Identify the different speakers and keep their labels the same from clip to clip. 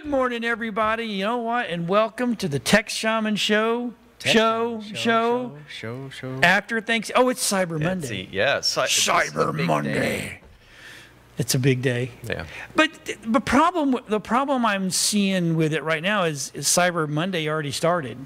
Speaker 1: morning, everybody. You know what? And welcome to the Tech Shaman Show. Show. After Thanksgiving. Oh, it's Cyber Monday.
Speaker 2: Cyber
Speaker 1: Monday. It's a big day.
Speaker 2: Yeah.
Speaker 1: But the problem I'm seeing with it right now is Cyber Monday already started.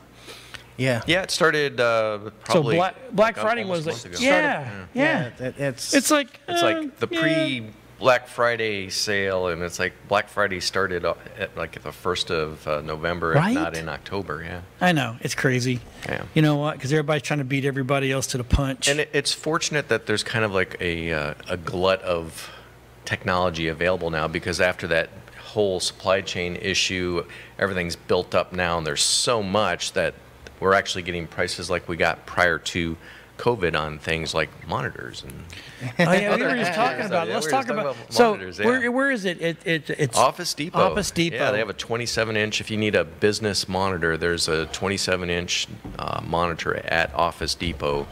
Speaker 2: Yeah. Yeah, it started probably.
Speaker 1: So Black Friday was like. Yeah. It's like
Speaker 2: the pre-Black Friday sale, and it's like Black Friday started at the 1st of November,
Speaker 1: right?
Speaker 2: If not in October. Yeah.
Speaker 1: I know, it's crazy.
Speaker 2: Yeah.
Speaker 1: You know what? Because everybody's trying to beat everybody else to the punch.
Speaker 2: And it's fortunate that there's kind of like a glut of technology available now, because after that whole supply chain issue, everything's built up now, and there's so much that we're actually getting prices like we got prior to COVID on things like monitors and.
Speaker 1: Oh yeah, we were just talking about it. Let's talk about monitors. So where is it? It's
Speaker 2: Office Depot.
Speaker 1: Office Depot.
Speaker 2: Yeah, they have a 27-inch. If you need a business monitor, there's a 27-inch monitor at Office Depot.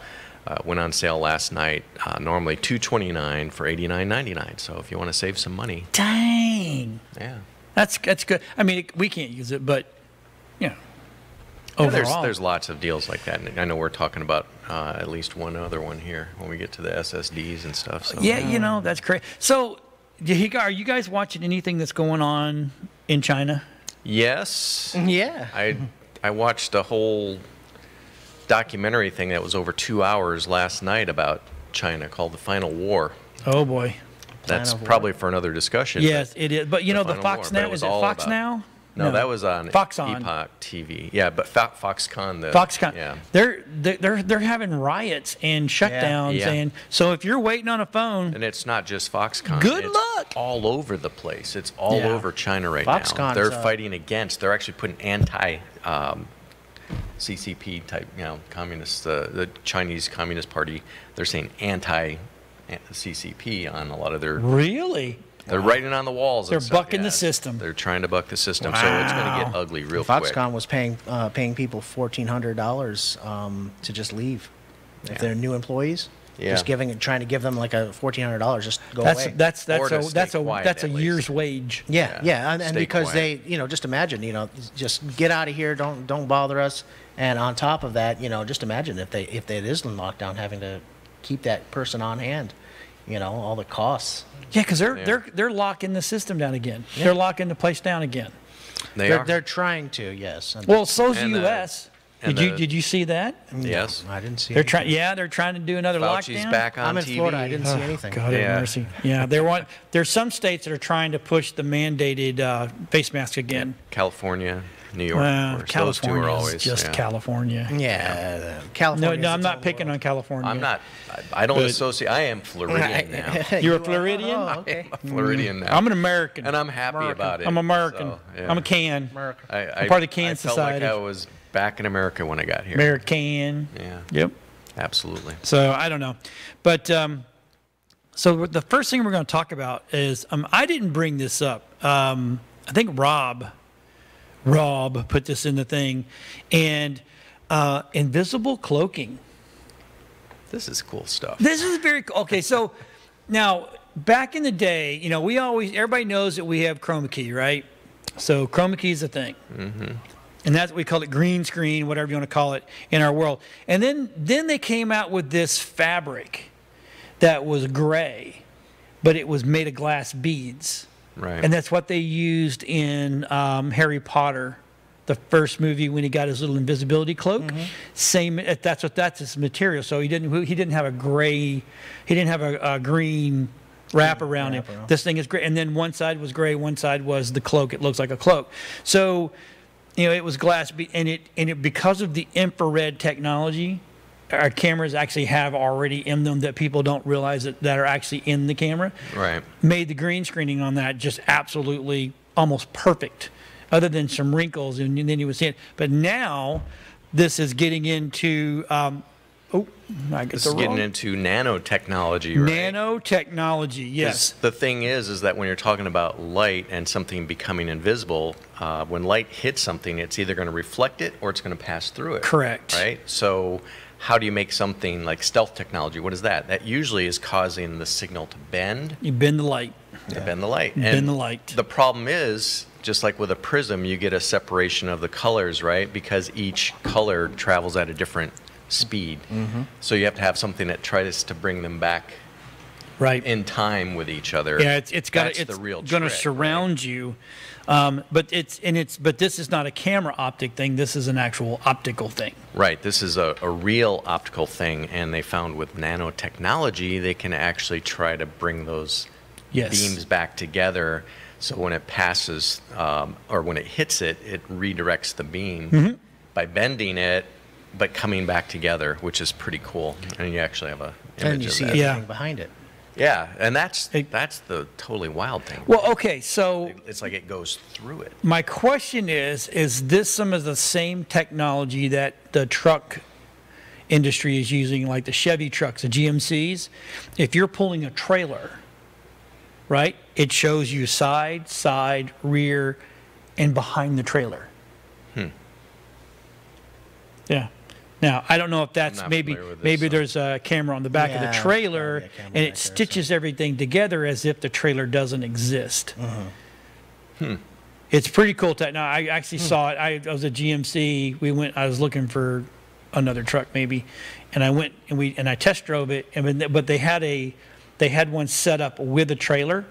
Speaker 2: Went on sale last night. Normally $229 for $89.99. So if you want to save some money.
Speaker 1: Dang.
Speaker 2: Yeah.
Speaker 1: That's good. I mean, we can't use it, but you know.
Speaker 2: Yeah, there's lots of deals like that. And I know we're talking about at least one other one here when we get to the SSDs and stuff. So.
Speaker 1: Yeah, you know, that's great. So, are you guys watching anything that's going on in China?
Speaker 2: Yes.
Speaker 3: Yeah.
Speaker 2: I watched a whole documentary thing that was over 2 hours last night about China called The Final War.
Speaker 1: Oh, boy.
Speaker 2: That's probably for another discussion.
Speaker 1: Yes, it is. But, you know, the Fox Now, is it Fox Now?
Speaker 2: No, that was on
Speaker 1: Foxconn.
Speaker 2: Epoch TV. Yeah, but Foxconn.
Speaker 1: Foxconn.
Speaker 2: Yeah.
Speaker 1: They're having riots and shutdowns, and so if you're waiting on a phone,
Speaker 2: and it's not just Foxconn.
Speaker 1: Good
Speaker 2: it's
Speaker 1: luck.
Speaker 2: All over the place. It's all over China right now. They're fighting against. They're actually putting anti. CCP type, communist, the Chinese Communist Party. They're saying anti CCP on a lot of their.
Speaker 1: Really.
Speaker 2: They're writing on the walls.
Speaker 1: They're bucking the system.
Speaker 2: They're trying to buck the system,
Speaker 1: wow.
Speaker 2: So it's going to get ugly real quick.
Speaker 3: Foxconn was paying people $1,400 to just leave if they're new employees.
Speaker 2: Yeah.
Speaker 3: Just trying to give them like a $1,400 just go away.
Speaker 1: That's a year's wage.
Speaker 3: Yeah, and because quiet. They, just imagine, just get out of here, don't bother us, and on top of that, just imagine if it is in lockdown, having to keep that person on hand, all the costs.
Speaker 1: Yeah, because they're locking the system down again. Yeah. They're locking the place down again.
Speaker 3: They're trying to, yes.
Speaker 1: Well, so's the U.S. Did you see that?
Speaker 2: Yes,
Speaker 3: I didn't see.
Speaker 1: They're trying to do another
Speaker 2: Fauci's
Speaker 1: lockdown.
Speaker 2: Back on
Speaker 3: I'm in
Speaker 2: TV.
Speaker 3: Florida. I didn't see anything.
Speaker 1: God have mercy. Yeah, there's some states that are trying to push the mandated face mask again.
Speaker 2: California, New York.
Speaker 1: Well,
Speaker 2: those two are always
Speaker 1: just California.
Speaker 3: Yeah, California.
Speaker 1: No, I'm not picking on California.
Speaker 2: I'm not. I don't associate. I am Floridian now.
Speaker 1: You're a Floridian?
Speaker 3: Oh, okay.
Speaker 2: I'm a Floridian now.
Speaker 1: I'm an American.
Speaker 2: And I'm happy about it.
Speaker 1: I'm American.
Speaker 2: So, yeah.
Speaker 1: I'm a can.
Speaker 3: American.
Speaker 1: I'm part of the can society.
Speaker 2: I felt like I was back in America when I got here.
Speaker 1: American.
Speaker 2: Yeah.
Speaker 1: Yep.
Speaker 2: Absolutely.
Speaker 1: So I don't know, but so the first thing we're going to talk about is I didn't bring this up. I think Rob put this in the thing, and invisible cloaking.
Speaker 2: This is cool stuff.
Speaker 1: This is very cool. Okay, so now back in the day, everybody knows that we have chroma key, right? So chroma key is a thing. Mm-hmm. And that's what we call it, green screen, whatever you want to call it in our world. And then they came out with this fabric that was gray, but it was made of glass beads.
Speaker 2: Right.
Speaker 1: And that's what they used in Harry Potter, the first movie when he got his little invisibility cloak. Mm-hmm. Same. That's his material. So he didn't have a gray. He didn't have a green wrap around him. This thing is gray, and then one side was gray, one side was the cloak. It looks like a cloak. So. It was glass, and it because of the infrared technology, our cameras actually have already in them that people don't realize that are actually in the camera.
Speaker 2: Right.
Speaker 1: Made the green screening on that just absolutely almost perfect, other than some wrinkles, and then you would see it. But now, this is getting into.
Speaker 2: This is getting into nanotechnology, right?
Speaker 1: Nanotechnology, yes.
Speaker 2: The thing is that when you're talking about light and something becoming invisible, when light hits something, it's either going to reflect it or it's going to pass through it.
Speaker 1: Correct.
Speaker 2: Right? So how do you make something like stealth technology? What is that? That usually is causing the signal to bend.
Speaker 1: You bend the light.
Speaker 2: To bend the light.
Speaker 1: Bend the light.
Speaker 2: The problem is just like with a prism, you get a separation of the colors, right? Because each color travels at a different speed. So you have to have something that tries to bring them back
Speaker 1: Right.
Speaker 2: in time with each other.
Speaker 1: Yeah, it's
Speaker 2: going to
Speaker 1: gonna surround you. But this is not a camera optic thing. This is an actual optical thing.
Speaker 2: Right. This is a real optical thing, and they found with nanotechnology, they can actually try to bring those beams back together. So when it passes, or when it hits it, it redirects the beam by bending it, but coming back together, which is pretty cool. And you actually have a image
Speaker 3: And you
Speaker 2: of
Speaker 3: see
Speaker 2: that.
Speaker 3: everything behind it.
Speaker 2: Yeah, and that's the totally wild thing.
Speaker 1: Well, okay, so
Speaker 2: It's like it goes through it.
Speaker 1: my question is this some of the same technology that the truck industry is using, like the Chevy trucks, the GMCs? If you're pulling a trailer, right, it shows you side, rear, and behind the trailer. Yeah. Now, I don't know if that's
Speaker 2: not
Speaker 1: maybe
Speaker 2: familiar with this,
Speaker 1: maybe
Speaker 2: so-
Speaker 1: there's a camera on the back of the
Speaker 3: Yeah,
Speaker 1: trailer,
Speaker 3: probably a camera
Speaker 1: and
Speaker 3: back
Speaker 1: it
Speaker 3: there,
Speaker 1: stitches everything together as if the trailer doesn't exist. It's pretty cool. Now, I actually saw it. I was at GMC. I was looking for another truck maybe, and I went and I test drove it. But they had one set up with a trailer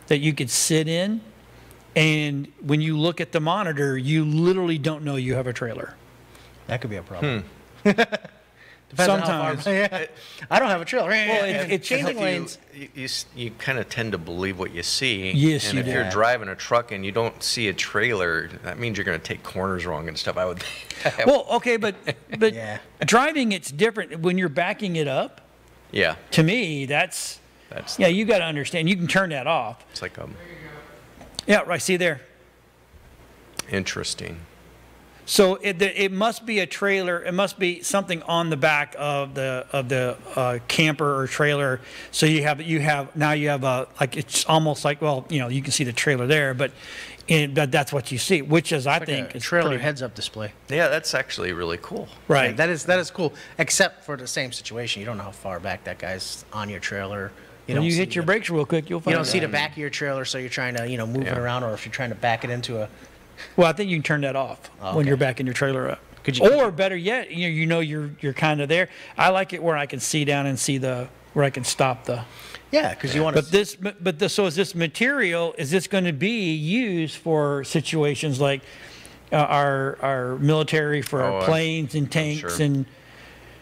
Speaker 1: that you could sit in, and when you look at the monitor, you literally don't know you have a trailer.
Speaker 3: That could be a problem. Depends on how far-
Speaker 1: Sometimes.
Speaker 3: I don't have a trailer.
Speaker 1: Well, it's
Speaker 3: changing lanes.
Speaker 2: You kind of tend to believe what you see.
Speaker 1: Yes,
Speaker 2: and
Speaker 1: you
Speaker 2: if
Speaker 1: do.
Speaker 2: you're driving a truck and you don't see a trailer, that means you're going to take corners wrong and stuff. I would.
Speaker 1: Well, okay, but
Speaker 3: Yeah.
Speaker 1: driving, it's different when you're backing it up.
Speaker 2: Yeah,
Speaker 1: To me, that's
Speaker 2: yeah.
Speaker 1: you got to understand. You can turn that off.
Speaker 2: It's like
Speaker 1: Yeah, right. See there.
Speaker 2: interesting.
Speaker 1: So it must be a trailer. It must be something on the back of the camper or trailer. So you have a, like, it's almost like, well, you can see the trailer there, but that's what you see, which is I think
Speaker 3: a
Speaker 1: is
Speaker 3: trailer
Speaker 1: pretty,
Speaker 3: heads-up display.
Speaker 2: Yeah, that's actually really cool.
Speaker 1: right.
Speaker 3: Yeah, that is cool. Except for the same situation, you don't know how far back that guy's on your trailer.
Speaker 1: When you hit your brakes real quick, you'll find
Speaker 3: You don't see
Speaker 1: out.
Speaker 3: the back of your trailer, so you're trying to move it
Speaker 2: Yeah.
Speaker 3: around, or if you're trying to back it into a.
Speaker 1: Well, I think you can turn that off when
Speaker 3: Okay.
Speaker 1: you're backing your trailer up.
Speaker 3: Could you-
Speaker 1: Or better yet, you're kind of there. I like it where I can see down and see where I can stop the.
Speaker 3: Yeah, because you want to.
Speaker 1: So is this material? Is this going to be used for situations like our military, for
Speaker 2: Oh,
Speaker 1: our planes and tanks
Speaker 2: sure.
Speaker 1: and?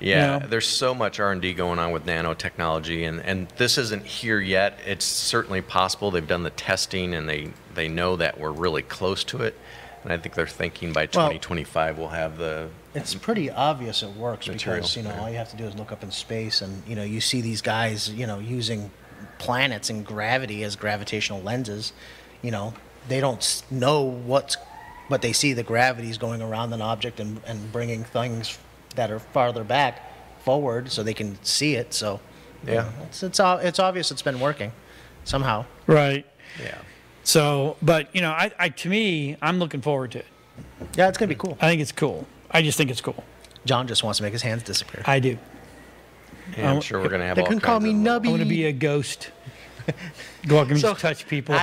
Speaker 2: Yeah,
Speaker 1: know?
Speaker 2: there's so much R&D going on with nanotechnology, and this isn't here yet. It's certainly possible. They've done the testing, and they know that we're really close to it. And I think they're thinking by 2025 we'll have the.
Speaker 3: It's pretty obvious it works
Speaker 2: Material,
Speaker 3: because
Speaker 2: yeah.
Speaker 3: all you have to do is look up in space, and you see these guys using planets and gravity as gravitational lenses. They don't know but they see the gravity's going around an object and bringing things that are farther back forward so they can see it. So
Speaker 2: Yeah.
Speaker 3: it's obvious it's been working somehow.
Speaker 1: Right.
Speaker 2: Yeah.
Speaker 1: So, but to me, I'm looking forward to it.
Speaker 3: Yeah, it's gonna be cool.
Speaker 1: I think it's cool. I just think it's cool.
Speaker 3: John just wants to make his hands disappear.
Speaker 1: I do.
Speaker 2: Yeah, I'm sure we're going to have
Speaker 3: They
Speaker 2: all
Speaker 3: can
Speaker 2: kinds
Speaker 3: call me
Speaker 2: of
Speaker 3: Nubby.
Speaker 1: I want to be a ghost. Go up and
Speaker 3: So,
Speaker 1: just touch people.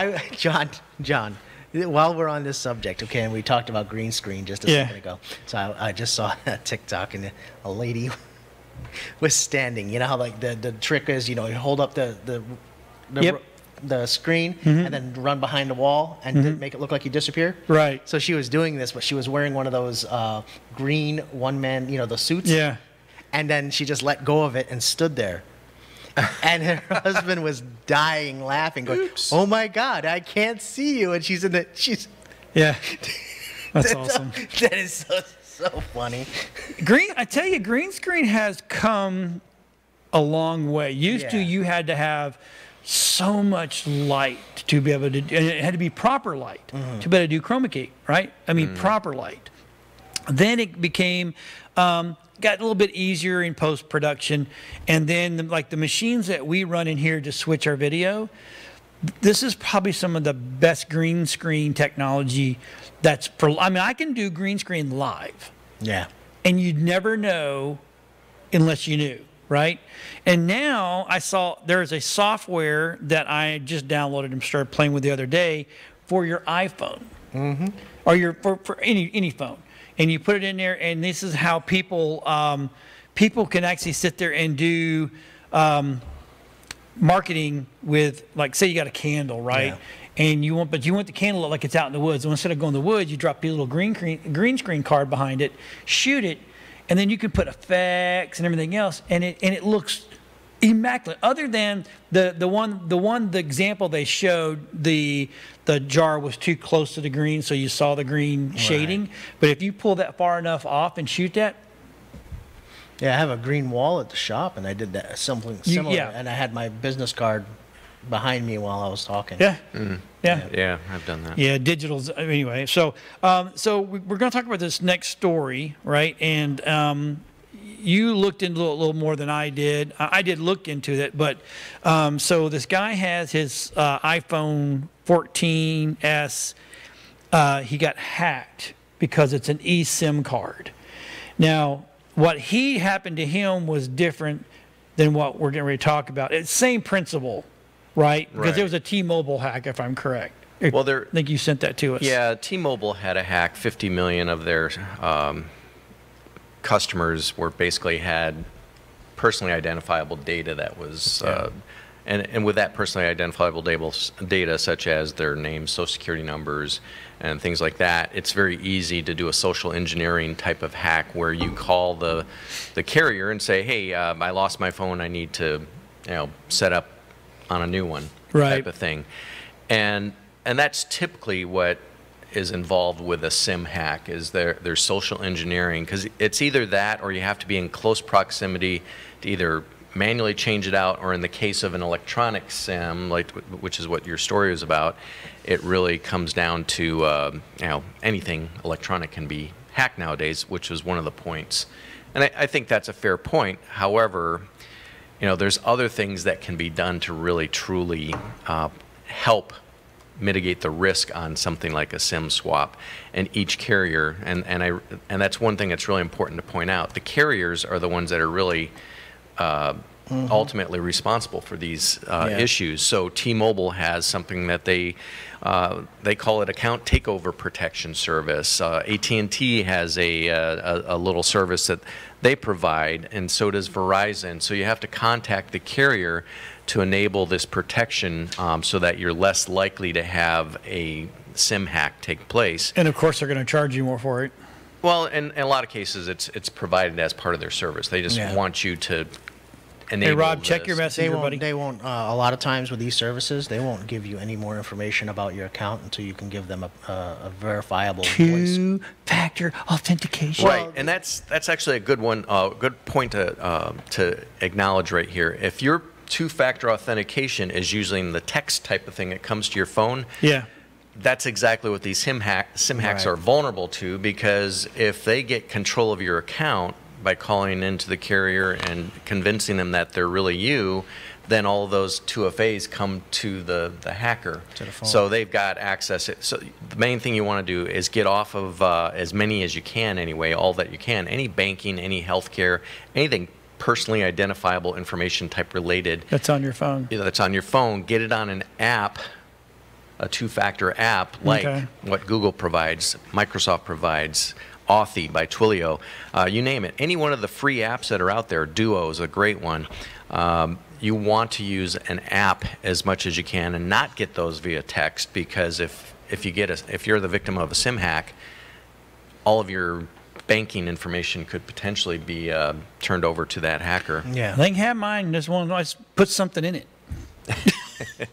Speaker 3: John, while we're on this subject, okay, and we talked about green screen just a
Speaker 1: Yeah.
Speaker 3: second ago. So I just saw a TikTok, and a lady was standing. You know how like the trick is, you hold up the
Speaker 1: Yep.
Speaker 3: the screen and then run behind the wall and make it look like you disappear.
Speaker 1: Right.
Speaker 3: So she was doing this, but she was wearing one of those green one-man, the suits.
Speaker 1: Yeah.
Speaker 3: And then she just let go of it and stood there. And her husband was dying laughing, going,
Speaker 2: Oops.
Speaker 3: "Oh my God, I can't see you!" And she's
Speaker 1: Yeah. That's awesome.
Speaker 3: That is so funny.
Speaker 1: I tell you, green screen has come a long way. Used to,
Speaker 3: Yeah.
Speaker 1: you had to have so much light to be able to, and it had to be proper light to be able to do chroma key, right? I mean, proper light. Then it became, got a little bit easier in post-production. And then like the machines that we run in here to switch our video, this is probably some of the best green screen technology I can do green screen live.
Speaker 3: Yeah.
Speaker 1: And you'd never know unless you knew, right? And now I saw there's a software that I just downloaded and started playing with the other day for your iPhone. or your for any phone, and you put it in there, and this is how people people can actually sit there and do marketing with, like, say you got a candle, right?
Speaker 3: Yeah.
Speaker 1: And you want the candle like it's out in the woods. So instead of going to the woods, you drop your little green screen card behind it, shoot it, and then you can put effects and everything else, and it looks immaculate. Other than the example they showed, the jar was too close to the green, so you saw the green shading. But if you pull that far enough off and shoot that.
Speaker 3: Yeah, I have a green wall at the shop, and I did that something similar.
Speaker 1: Yeah.
Speaker 3: And I had my business card behind me while I was talking.
Speaker 1: Yeah.
Speaker 2: Yeah, I've done that.
Speaker 1: Yeah, digital's anyway. So we're going to talk about this next story, right? And you looked into it a little more than I did. I did look into it, but so this guy has his iPhone 14s. He got hacked because it's an eSIM card. Now, what happened to him was different than what we're getting ready to talk about. It's the same principle, right? Because it was a T-Mobile hack, if I'm correct.
Speaker 2: Well,
Speaker 1: I think you sent that to us.
Speaker 2: Yeah, T-Mobile had a hack. 50 million of their customers basically had personally identifiable data that was, and with that personally identifiable data, such as their names, social security numbers, and things like that, it's very easy to do a social engineering type of hack where you call the carrier and say, hey, I lost my phone, I need to set up on a new one, type of thing. And that's typically what is involved with a SIM hack, is their social engineering, because it's either that or you have to be in close proximity to either manually change it out, or in the case of an electronic SIM, which is what your story was about, it really comes down to anything electronic can be hacked nowadays, which was one of the points. And I think that's a fair point. However, there's other things that can be done to really truly help mitigate the risk on something like a SIM swap. And each carrier, and that's one thing that's really important to point out, the carriers are the ones that are really ultimately responsible for these issues. So T-Mobile has something that they call it account takeover protection service. AT&T has a little service that they provide, and so does Verizon. So you have to contact the carrier to enable this protection, so that you're less likely to have a SIM hack take place.
Speaker 1: And of course, they're going to charge you more for it.
Speaker 2: Well, in a lot of cases, it's provided as part of their service. They just want you to enable.
Speaker 1: Hey, Rob, check your Messenger, buddy.
Speaker 3: They won't. A lot of times with these services, they won't give you any more information about your account until you can give them a verifiable voice.
Speaker 1: Two-factor authentication.
Speaker 2: Right, and that's actually a good one. Good point to acknowledge right here. If your two-factor authentication is using the text type of thing that comes to your phone.
Speaker 1: Yeah.
Speaker 2: That's exactly what these SIM hacks are vulnerable to, because if they get control of your account by calling into the carrier and convincing them that they're really you, then all of those 2FAs come to the hacker.
Speaker 3: To the phone.
Speaker 2: So they've got access. So the main thing you want to do is get off of as many as you can anyway, all that you can. Any banking, any healthcare, anything personally identifiable information type related.
Speaker 1: That's on your phone.
Speaker 2: That's on your phone. Get it on an app, a two-factor app like what Google provides, Microsoft provides, Authy by Twilio, you name it. Any one of the free apps that are out there, Duo is a great one. You want to use an app as much as you can and not get those via text, because if you're the victim of a SIM hack, all of your banking information could potentially be turned over to that hacker.
Speaker 3: Yeah.
Speaker 1: They can have mine. Just want to put something in it.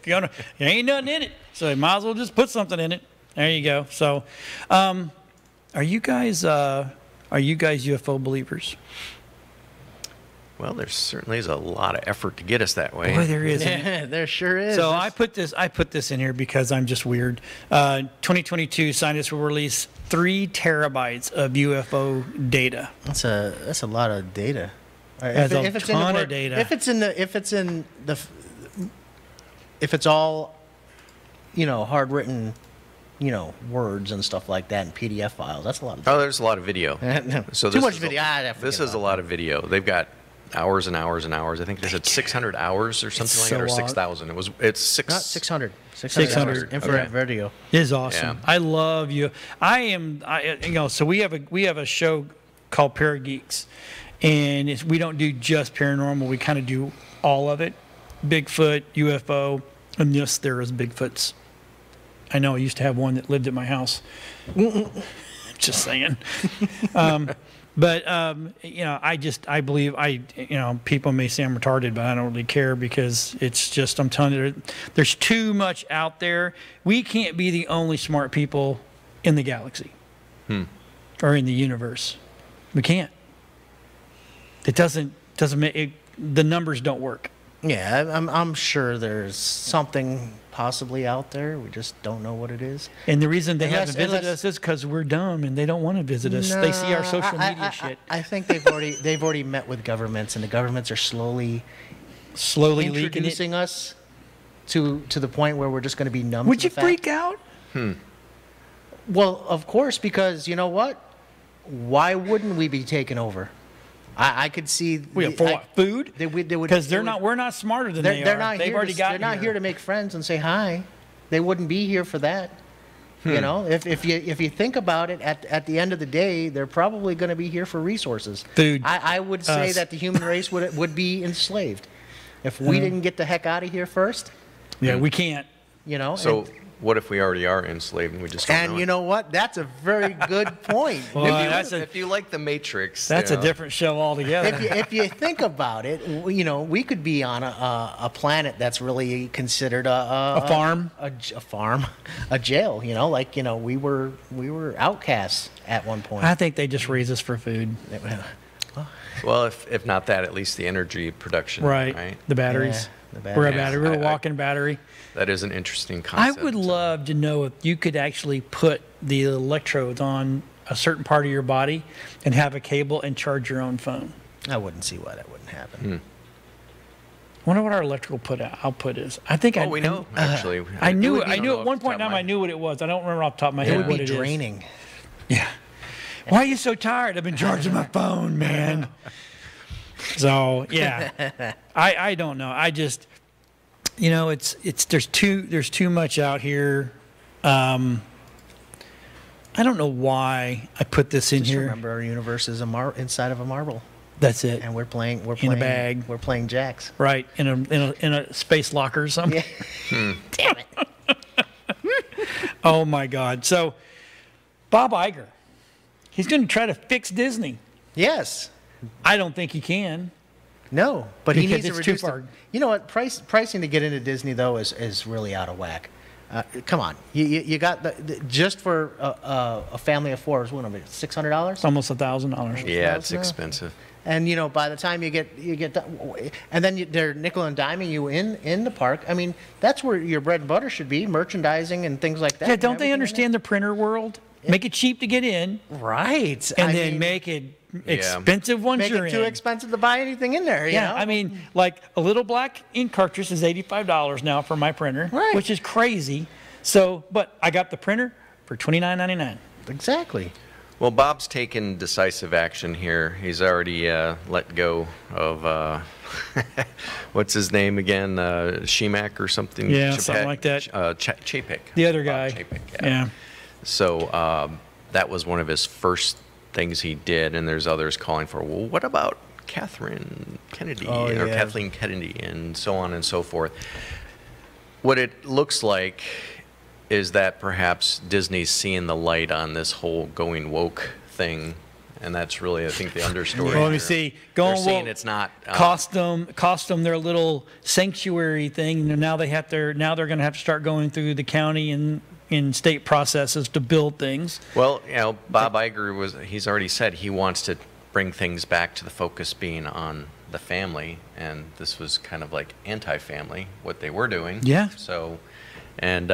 Speaker 1: There ain't nothing in it, so you might as well just put something in it. There you go. So, are you guys UFO believers?
Speaker 2: Well, there certainly is a lot of effort to get us that way.
Speaker 1: Boy, there is.
Speaker 3: Yeah, there sure is.
Speaker 1: So I put this in here because I'm just weird. 2022 scientists will release 3 terabytes of UFO data.
Speaker 3: That's a lot of data.
Speaker 1: That's a ton of data.
Speaker 3: If it's all, hard written, words and stuff like that in PDF files, that's a lot of data.
Speaker 2: Oh, there's a lot of video.
Speaker 3: So too much video.
Speaker 2: This is a lot of video. They've got hours and hours and hours. I think they said 600 hours or something like that, or 6,000. It's six.
Speaker 3: Not 600.
Speaker 1: 600
Speaker 3: infrared
Speaker 2: Okay.
Speaker 3: video.
Speaker 1: It is awesome.
Speaker 2: Yeah.
Speaker 1: I love you. So we have a show called Parageeks, and we don't do just paranormal. We kind of do all of it: Bigfoot, UFO, and yes, there is Bigfoots. I know I used to have one that lived at my house. Just saying. But I believe people may say I'm retarded, but I don't really care, because it's just, I'm telling you, there's too much out there. We can't be the only smart people in the galaxy or in the universe. We can't. It doesn't make it, the numbers don't work.
Speaker 3: Yeah, I'm sure there's something possibly out there. We just don't know what it is.
Speaker 1: And the reason they haven't visited us is because we're dumb and they don't want to visit us. They see our social media shit.
Speaker 3: I think they've already met with governments, and the governments are slowly
Speaker 1: leaking it.
Speaker 3: introducing us to the point where we're just going to be numb.
Speaker 1: Would
Speaker 3: to
Speaker 1: you
Speaker 3: the fact.
Speaker 1: freak out?
Speaker 3: Well, of course, because you know what? Why wouldn't we be taken over? I could see.
Speaker 1: For what? Food?
Speaker 3: Because
Speaker 1: we're not smarter than they
Speaker 3: they're
Speaker 1: are.
Speaker 3: not
Speaker 1: They've
Speaker 3: here
Speaker 1: already got
Speaker 3: They're not here to make friends and say hi. They wouldn't be here for that. You know, if you think about it, at the end of the day, they're probably going to be here for resources.
Speaker 1: Food.
Speaker 3: I would say that the human race would be enslaved if we didn't get the heck out of here first.
Speaker 1: Yeah, we can't.
Speaker 3: You know.
Speaker 2: So what if we already are enslaved and we just don't know
Speaker 3: And you
Speaker 2: it?
Speaker 3: know what? That's a very good point.
Speaker 1: Well,
Speaker 2: If you like The Matrix,
Speaker 1: that's a different show altogether.
Speaker 3: If you think about it, you know, we could be on a planet that's really considered a
Speaker 1: farm,
Speaker 3: a jail. You know, like, you know, we were outcasts at one point.
Speaker 1: I think they just raise us for food.
Speaker 2: Well, if not that, at least the energy production.
Speaker 1: Right. The batteries.
Speaker 3: Yeah, the
Speaker 1: We're a
Speaker 3: batteries.
Speaker 1: battery. We're a walking battery.
Speaker 2: That is an interesting
Speaker 1: I
Speaker 2: concept.
Speaker 1: would love to know if you could actually put the electrodes on a certain part of your body and have a cable and charge your own phone.
Speaker 3: I wouldn't see why that wouldn't happen.
Speaker 1: I wonder what our electrical output is. I think
Speaker 2: we know, actually.
Speaker 1: I knew
Speaker 2: would
Speaker 1: it.
Speaker 2: be
Speaker 1: I knew
Speaker 2: off
Speaker 1: at one
Speaker 2: the
Speaker 1: point in
Speaker 2: top
Speaker 1: time
Speaker 2: of
Speaker 1: I knew what it was. I don't remember off the top of my
Speaker 3: It
Speaker 1: head
Speaker 3: would
Speaker 1: what
Speaker 3: be
Speaker 1: it is.
Speaker 3: draining.
Speaker 1: Yeah. Why are you so tired? I've been charging my phone, man. So yeah, I don't know. I just, you know, there's too much out here. I don't know why I put this in
Speaker 3: Just
Speaker 1: here.
Speaker 3: remember, our universe is inside of a marble,
Speaker 1: That's it.
Speaker 3: and we're playing
Speaker 1: In a bag.
Speaker 3: We're playing jacks.
Speaker 1: Right, in a space locker or something.
Speaker 3: Yeah.
Speaker 1: Damn it. Oh my God. So Bob Iger, he's going to try to fix Disney.
Speaker 3: Yes.
Speaker 1: I don't think he can.
Speaker 3: No, but he
Speaker 1: Because
Speaker 3: needs to
Speaker 1: it's too
Speaker 3: reduce
Speaker 1: far.
Speaker 3: You know what? Pricing to get into Disney though is really out of whack. Come on, you got just for a family of four, what, $600?
Speaker 1: It's almost $1,000.
Speaker 2: Yeah, it's
Speaker 3: No.
Speaker 2: expensive.
Speaker 3: And you know, by the time you get done, and then they're nickel and diming you in the park. I mean, that's where your bread and butter should be, merchandising and things like that.
Speaker 1: Yeah,
Speaker 3: and
Speaker 1: don't they
Speaker 3: everything in
Speaker 1: understand the printer world? Make it cheap to get in,
Speaker 3: there. Right?
Speaker 1: and
Speaker 3: I
Speaker 1: then
Speaker 3: mean,
Speaker 1: make it expensive once
Speaker 3: make
Speaker 1: you're
Speaker 3: it too
Speaker 1: in.
Speaker 3: expensive to buy anything in there. You
Speaker 1: Yeah,
Speaker 3: know?
Speaker 1: I mean, like a little black ink cartridge is $85 now for my printer,
Speaker 3: Right.
Speaker 1: which is crazy. So, but I got the printer for $29.99.
Speaker 3: exactly.
Speaker 2: Well, Bob's taken decisive action here. He's already let go of, what's his name again? Shemak or something?
Speaker 1: Yeah, something like that.
Speaker 2: Chapek.
Speaker 1: The other
Speaker 2: Bob
Speaker 1: guy.
Speaker 2: Chapek,
Speaker 1: Yeah.
Speaker 2: So that was one of his first things he did, and there's others calling for, well, what about Catherine Kennedy or
Speaker 3: yeah.
Speaker 2: Kathleen Kennedy and so on and so forth. What it looks like is that perhaps Disney's seeing the light on this whole going woke thing, and that's really, I think, the understory.
Speaker 1: Well, let me
Speaker 2: here.
Speaker 1: see.
Speaker 2: They're
Speaker 1: Going
Speaker 2: saying
Speaker 1: woke
Speaker 2: it's not
Speaker 1: cost them their little sanctuary thing. And now they're going to have to start going through the county and in state processes to build things.
Speaker 2: Well, you know, Bob Iger he's already said he wants to bring things back to the focus being on the family, and this was kind of like anti-family, what they were doing.
Speaker 1: Yeah.
Speaker 2: So, and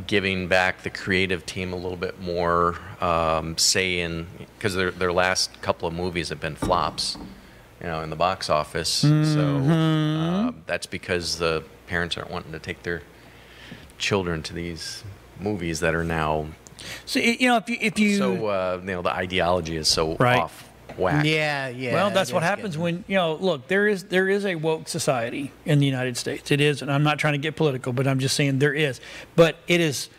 Speaker 2: giving back the creative team a little bit more say in, because their last couple of movies have been flops, you know, in the box office. So that's because the parents aren't wanting to take their children to these movies that are now
Speaker 1: So you know, if you
Speaker 2: so you know, the ideology is so
Speaker 1: Right.
Speaker 2: off whack.
Speaker 3: Yeah, yeah.
Speaker 1: Well, that's
Speaker 3: it
Speaker 1: what
Speaker 3: is
Speaker 1: happens
Speaker 3: getting-
Speaker 1: when, look, there is a woke society in the United States. It is, and I'm not trying to get political, but I'm just saying there is. But it is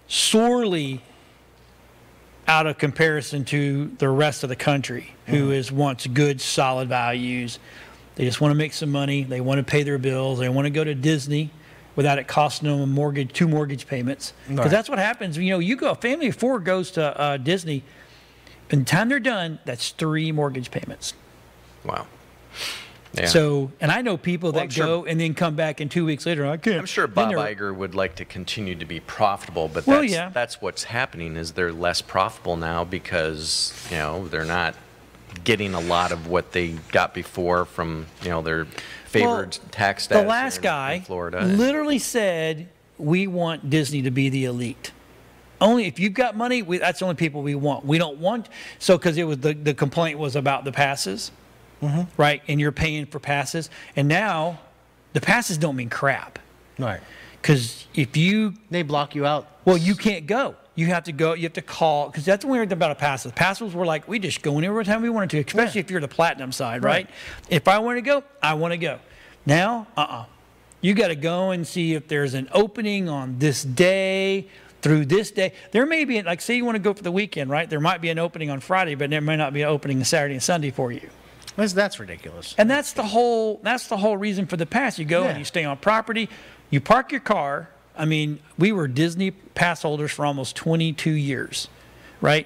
Speaker 1: sorely out of comparison to the rest of the country who wants good, solid values. They just want to make some money. They want to pay their bills. They want to go to Disney without it costing them two mortgage payments. Because
Speaker 3: Right.
Speaker 1: that's what happens. You go, a family of 4 goes to Disney. By the time they're done, that's 3 mortgage payments.
Speaker 2: Wow. Yeah.
Speaker 1: So, and I know people
Speaker 2: Well,
Speaker 1: that
Speaker 2: I'm sure-
Speaker 1: go and then come back in 2 weeks later. I can't.
Speaker 2: I'm sure
Speaker 1: Then
Speaker 2: Bob
Speaker 1: they're-
Speaker 2: Iger would like to continue to be profitable, but
Speaker 1: Well,
Speaker 2: that's,
Speaker 1: yeah.
Speaker 2: that's what's happening is they're less profitable now because, they're not getting a lot of what they got before from, their favored tax status.
Speaker 1: The last
Speaker 2: in
Speaker 1: guy
Speaker 2: Florida.
Speaker 1: literally said, "We want Disney to be the elite. Only if you've got money, that's the only people we want. We don't want because it was the complaint was about the passes, right? And you're paying for passes, and now the passes don't mean crap
Speaker 3: Right.
Speaker 1: because if you
Speaker 3: They block you out.
Speaker 1: Well, you can't go. You have to go. You have to call because that's the weird thing about a pass. The passes were like we just go anywhere time we wanted to, especially if you're the platinum side, right? If I want to go, I want to go. Now, you got to go and see if there's an opening on this day through this day. There may be like say you want to go for the weekend, right? There might be an opening on Friday, but there may not be an opening on Saturday and Sunday for you.
Speaker 3: That's ridiculous.
Speaker 1: And that's the whole reason for the pass. You go and
Speaker 3: Yeah.
Speaker 1: you stay on property, you park your car. I mean, we were Disney pass holders for almost 22 years, right?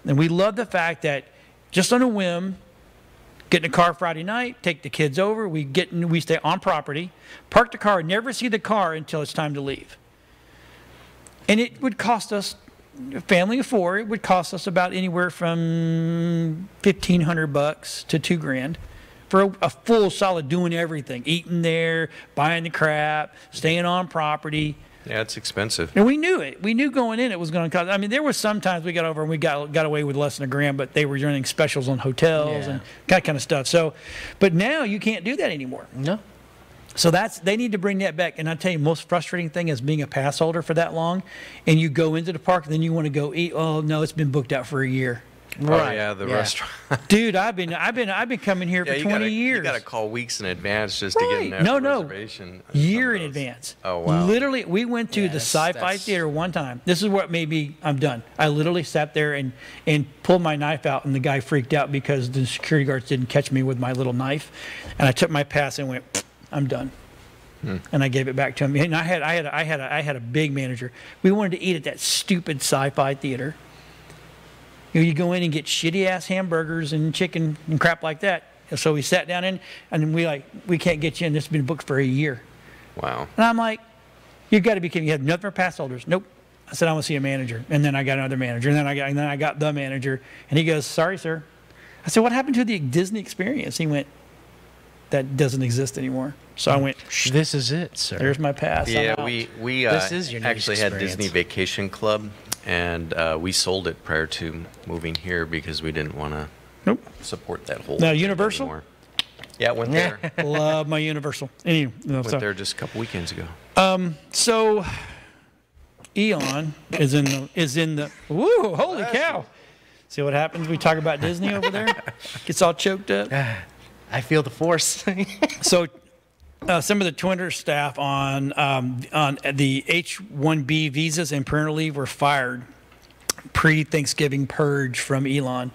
Speaker 1: And we love the fact that just on a whim, get in a car Friday night, take the kids over, we stay on property, park the car, never see the car until it's time to leave. And it would cost us, a family of 4, it would cost us about anywhere from $1,500 to $2,000 for a full solid doing everything, eating there, buying the crap, staying on property.
Speaker 2: Yeah, it's expensive.
Speaker 1: And we knew it. We knew going in it was going to cost. I mean, there was sometimes we got over and we got away with less than $1,000, but they were running specials on hotels and that kind of stuff. So, but now you can't do that anymore.
Speaker 3: No.
Speaker 1: So they need to bring that back. And I tell you, most frustrating thing is being a pass holder for that long, and you go into the park, and then you want to go eat. Oh no, it's been booked out for a year.
Speaker 2: Right. Oh, yeah, the restaurant.
Speaker 1: Dude, I've been coming here for 20 years.
Speaker 2: You got to call weeks in advance just to get an reservation.
Speaker 1: Year in advance.
Speaker 2: Oh, wow.
Speaker 1: Literally, we went to the Sci-Fi Theater one time. This is what maybe I'm done. I literally sat there and pulled my knife out, and the guy freaked out because the security guards didn't catch me with my little knife. And I took my pass and went, I'm done. And I gave it back to him. And I had a big manager. We wanted to eat at that stupid Sci-Fi Theater. You go in and get shitty ass hamburgers and chicken and crap like that. And so we sat down in, and we can't get you in. This has been booked for a year.
Speaker 2: Wow.
Speaker 1: And I'm like, you've got to be kidding. You have nothing for pass holders. Nope. I said, I want to see a manager. And then I got another manager. And then I got the manager. And he goes, sorry, sir. I said, what happened to the Disney experience? He went, that doesn't exist anymore. So I went,
Speaker 3: This is it, sir.
Speaker 1: there's my pass.
Speaker 2: Yeah,
Speaker 1: I'm out.
Speaker 3: we This is your
Speaker 2: actually
Speaker 3: nice
Speaker 2: had
Speaker 3: experience.
Speaker 2: Disney Vacation Club, and we sold it prior to moving here because we didn't want to
Speaker 1: Nope.
Speaker 2: support that whole.
Speaker 1: Now,
Speaker 2: thing
Speaker 1: Universal?
Speaker 2: anymore. Yeah, went there.
Speaker 1: Love my Universal. Anyway,
Speaker 2: Went
Speaker 1: so,
Speaker 2: there just a couple weekends ago.
Speaker 1: so Eon is in the woo, holy cow. See what happens? We talk about Disney over there. Gets all choked up.
Speaker 3: I feel the force.
Speaker 1: So some of the Twitter staff on the H-1B visas and parental leave were fired pre-Thanksgiving purge from Elon.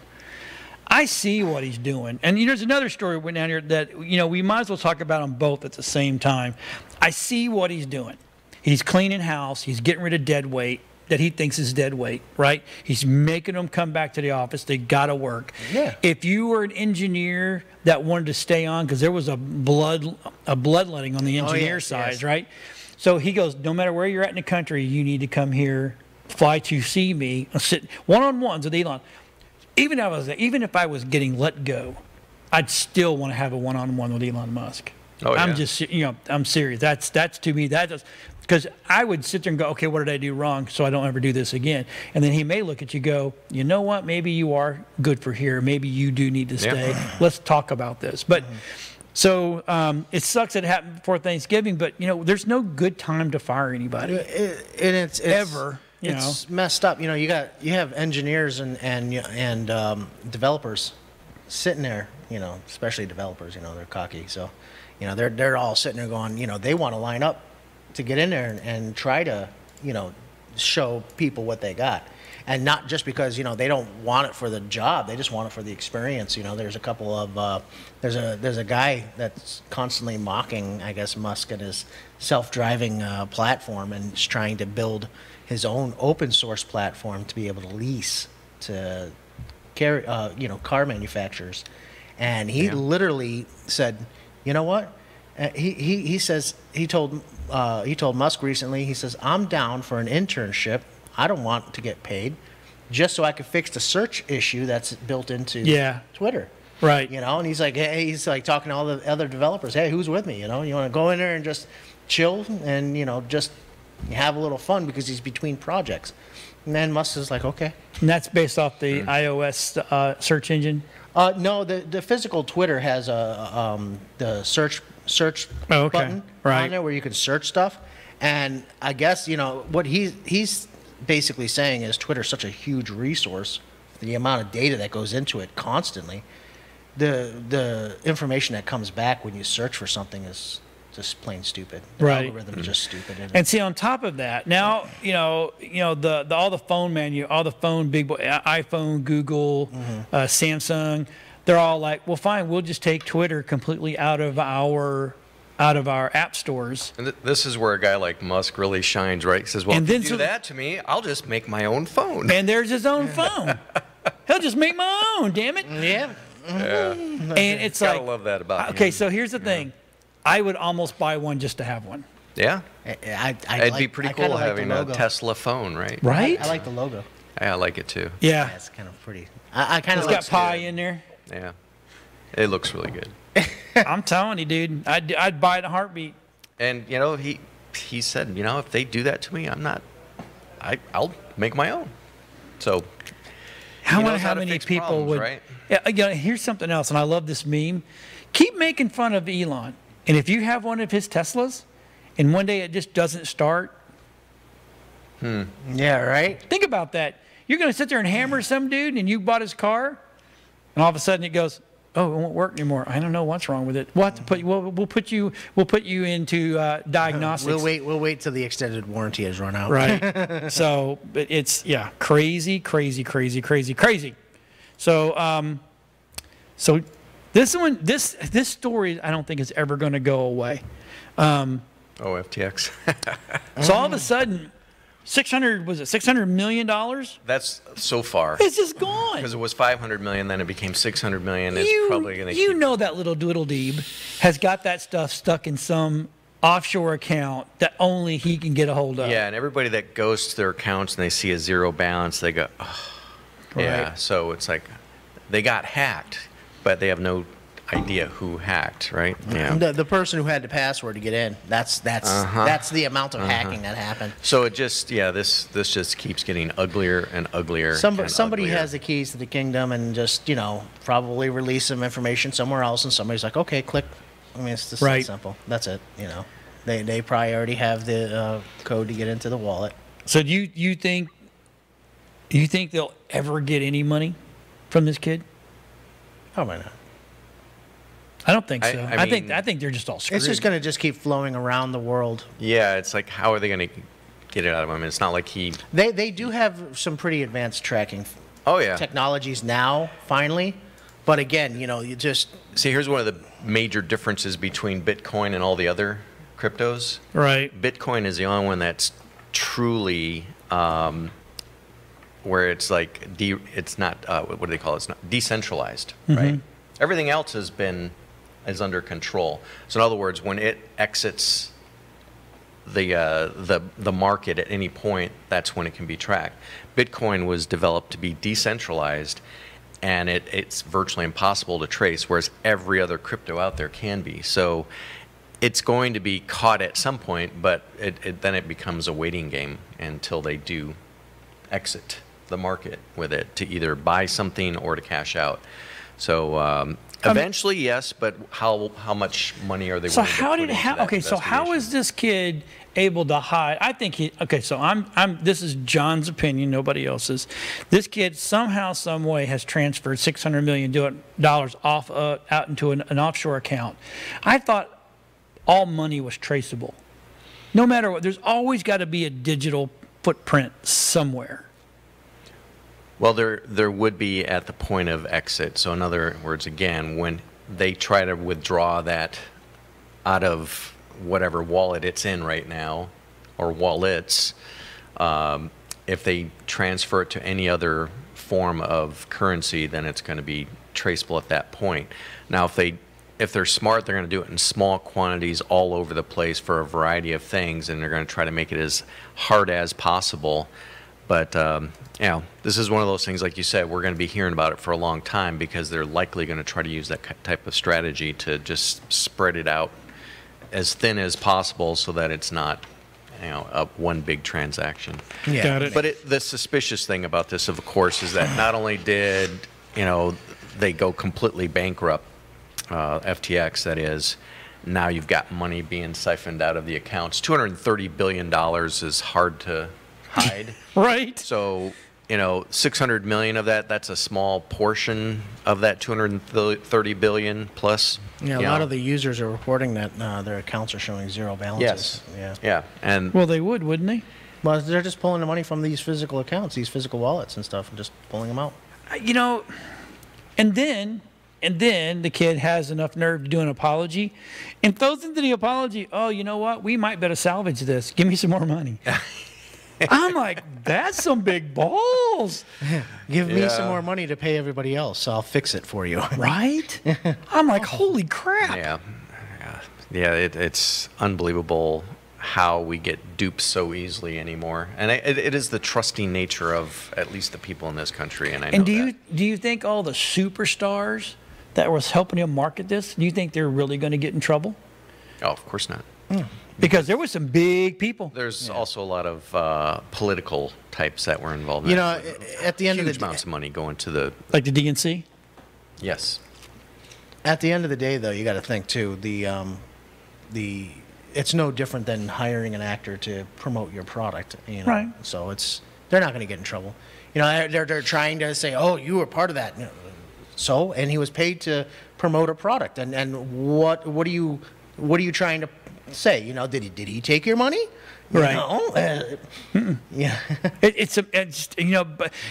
Speaker 1: I see what he's doing. And there's another story went down here that we might as well talk about them both at the same time. I see what he's doing. He's cleaning house. He's getting rid of dead weight that he thinks is dead weight, right? He's making them come back to the office. They got to work.
Speaker 3: Yeah.
Speaker 1: If you were an engineer that wanted to stay on, because there was a bloodletting on the engineer side, right? So he goes, no matter where you're at in the country, you need to come here, fly to see me, sit one-on-ones with Elon. Even if I was getting let go, I'd still want to have a one-on-one with Elon Musk.
Speaker 2: Oh,
Speaker 1: I'm
Speaker 2: yeah.
Speaker 1: just, I'm serious. That's to me, because I would sit there and go, okay, what did I do wrong so I don't ever do this again? And then he may look at you go, you know what, maybe you are good for here. Maybe you do need to stay. Let's talk about this. But so it sucks that it happened before Thanksgiving, but, there's no good time to fire anybody.
Speaker 3: It's
Speaker 1: Ever.
Speaker 3: It's messed up. You have engineers and developers sitting there, especially developers, they're cocky. So, they're all sitting there going, they want to line up to get in there and try to, show people what they got. And not just because, they don't want it for the job, they just want it for the experience. There's a couple of, there's a guy that's constantly mocking, I guess, Musk and his self-driving platform, and is trying to build his own open source platform to be able to lease to carry, car manufacturers. And he literally said, you know what? He says, he told Musk recently, he says, I'm down for an internship. I don't want to get paid, just so I can fix the search issue that's built into Twitter.
Speaker 1: Right.
Speaker 3: And he's like, hey, he's like talking to all the other developers. Hey, who's with me? You want to go in there and just chill and, just have a little fun, because he's between projects. And then Musk is like, okay.
Speaker 1: And that's based off the iOS search engine?
Speaker 3: No, the physical Twitter has the search button on there where you can search stuff. And I guess, what he's basically saying is Twitter's such a huge resource, the amount of data that goes into it constantly, the information that comes back when you search for something is just plain stupid. The algorithm is just stupid.
Speaker 1: And see, on top of that, now all the phone big boy, iPhone, Google, Samsung, they're all like, well, fine, we'll just take Twitter completely out of our app stores.
Speaker 2: And this is where a guy like Musk really shines, right? He says, well, if you do that to me, I'll just make my own phone.
Speaker 1: And there's his own phone. He'll just make my own, damn it.
Speaker 3: Yeah.
Speaker 1: And it's
Speaker 2: Gotta love that about him.
Speaker 1: Okay, so here's the thing. I would almost buy one just to have one.
Speaker 2: Yeah. It'd be pretty cool having a Tesla phone, right?
Speaker 1: Right?
Speaker 3: I like the logo.
Speaker 2: Yeah, I like it too.
Speaker 1: Yeah.
Speaker 3: It's kind of pretty. I kind of
Speaker 1: like got pie in there.
Speaker 2: Yeah. It looks really good.
Speaker 1: I'm telling you, dude. I'd buy it in a heartbeat.
Speaker 2: And, he said, if they do that to me, I'll make my own. So,
Speaker 1: I wonder how many people would. Right? Here's something else, and I love this meme. Keep making fun of Elon. And if you have one of his Teslas, and one day it just doesn't start.
Speaker 3: Yeah, right?
Speaker 1: Think about that. You're going to sit there and hammer some dude, and you bought his car, and all of a sudden it goes, oh, it won't work anymore. I don't know what's wrong with it. We'll have to put you. We'll put you into diagnostics.
Speaker 3: We'll wait till the extended warranty has run out.
Speaker 1: Right. So it's crazy. So this story I don't think is ever going to go away.
Speaker 2: FTX.
Speaker 1: So all of a sudden, $600 million?
Speaker 2: That's so far.
Speaker 1: It's just gone.
Speaker 2: Because it was $500 million, then it became $600 million. It's probably going to
Speaker 1: that little doodle-deeb has got that stuff stuck in some offshore account that only he can get a hold of.
Speaker 2: Yeah, and everybody that goes to their accounts and they see a zero balance, they go, oh.
Speaker 1: Right.
Speaker 2: Yeah, so it's like they got hacked, but they have no idea who hacked, right? Yeah.
Speaker 3: The person who had the password to get in. That's the amount of hacking that happened.
Speaker 2: So it just this just keeps getting uglier and uglier.
Speaker 3: Somebody has the keys to the kingdom and just probably release some information somewhere else, and somebody's like, okay, click. I mean, it's just that simple. That's it. They probably already have the code to get into the wallet.
Speaker 1: So do you think they'll ever get any money from this kid?
Speaker 3: Probably not.
Speaker 1: I don't think so. I think they're just all screwed.
Speaker 3: It's just going to just keep flowing around the world.
Speaker 2: Yeah, it's like, how are they going to get it out of him? I mean, it's not like
Speaker 3: They do have some pretty advanced tracking technologies now, finally. But again, you just...
Speaker 2: See, here's one of the major differences between Bitcoin and all the other cryptos.
Speaker 1: Right.
Speaker 2: Bitcoin is the only one that's truly... where it's like, it's not, what do they call it? It's not decentralized, right? Everything else is under control. So in other words, when it exits the market at any point, that's when it can be tracked. Bitcoin was developed to be decentralized, and it's virtually impossible to trace, whereas every other crypto out there can be. So it's going to be caught at some point, but then it becomes a waiting game until they do exit the market with it to either buy something or to cash out. So Eventually, yes, but how much money are they
Speaker 1: So
Speaker 2: willing to
Speaker 1: how
Speaker 2: put
Speaker 1: did
Speaker 2: into
Speaker 1: how
Speaker 2: that
Speaker 1: okay? So how
Speaker 2: investigation?
Speaker 1: is this kid able to hide? I think he okay. So I'm. This is John's opinion, nobody else's. This kid somehow, some way has transferred $600 million off out into an offshore account. I thought all money was traceable. No matter what, there's always got to be a digital footprint somewhere.
Speaker 2: Well, there would be at the point of exit. So in other words, again, when they try to withdraw that out of whatever wallet it's in right now, or wallets, if they transfer it to any other form of currency, then it's going to be traceable at that point. Now, if they're smart, they're going to do it in small quantities all over the place for a variety of things, and they're going to try to make it as hard as possible. But you know, this is one of those things, like you said, we're going to be hearing about it for a long time because they're likely going to try to use that type of strategy to just spread it out as thin as possible so that it's not, you know, one big transaction.
Speaker 3: Yeah.
Speaker 1: Got it.
Speaker 2: But the suspicious thing about this, of course, is that not only did, you know, they go completely bankrupt, FTX, that is, now you've got money being siphoned out of the accounts. $230 billion is hard to hide.
Speaker 1: Right.
Speaker 2: So, you know, 600 million of that, that's a small portion of that 230 billion plus.
Speaker 3: Yeah, a lot of the users are reporting that their accounts are showing zero balances.
Speaker 2: Yes.
Speaker 3: Yeah.
Speaker 2: Yeah. And
Speaker 1: Well, they would, wouldn't they?
Speaker 3: Well, they're just pulling the money from these physical accounts, these physical wallets and stuff, and just pulling them out.
Speaker 1: You know, and then the kid has enough nerve to do an apology and throws into the apology, oh, you know what? We might better salvage this. Give me some more money. I'm like, that's some big balls.
Speaker 3: Give me some
Speaker 2: Yeah.
Speaker 3: more money to pay everybody else. I'll fix it for you.
Speaker 1: Right? I'm like, holy crap.
Speaker 2: yeah, it's unbelievable how we get duped so easily anymore. And it is the trusting nature of at least the people in this country. And I know
Speaker 1: And
Speaker 2: that.
Speaker 1: do you think all the superstars that was helping him market this, do you think they're really going to get in trouble?
Speaker 2: Oh, of course not.
Speaker 1: Because there were some big people.
Speaker 2: There's also a lot of political types that were involved in
Speaker 3: You
Speaker 2: that.
Speaker 3: know, at the end of
Speaker 2: Huge
Speaker 3: the
Speaker 2: amounts of money going to the,
Speaker 1: Like the DNC?
Speaker 2: yes.
Speaker 3: At the end of the day, though, you got to think too. It's no different than hiring an actor to promote your product. You know?
Speaker 1: Right.
Speaker 3: So they're not going to get in trouble. You know, they're trying to say, oh, you were part of that. So, and he was paid to promote a product. And what are you trying to say? You know, did he take your money? You
Speaker 1: Right.
Speaker 3: know? Yeah.
Speaker 1: It's you know,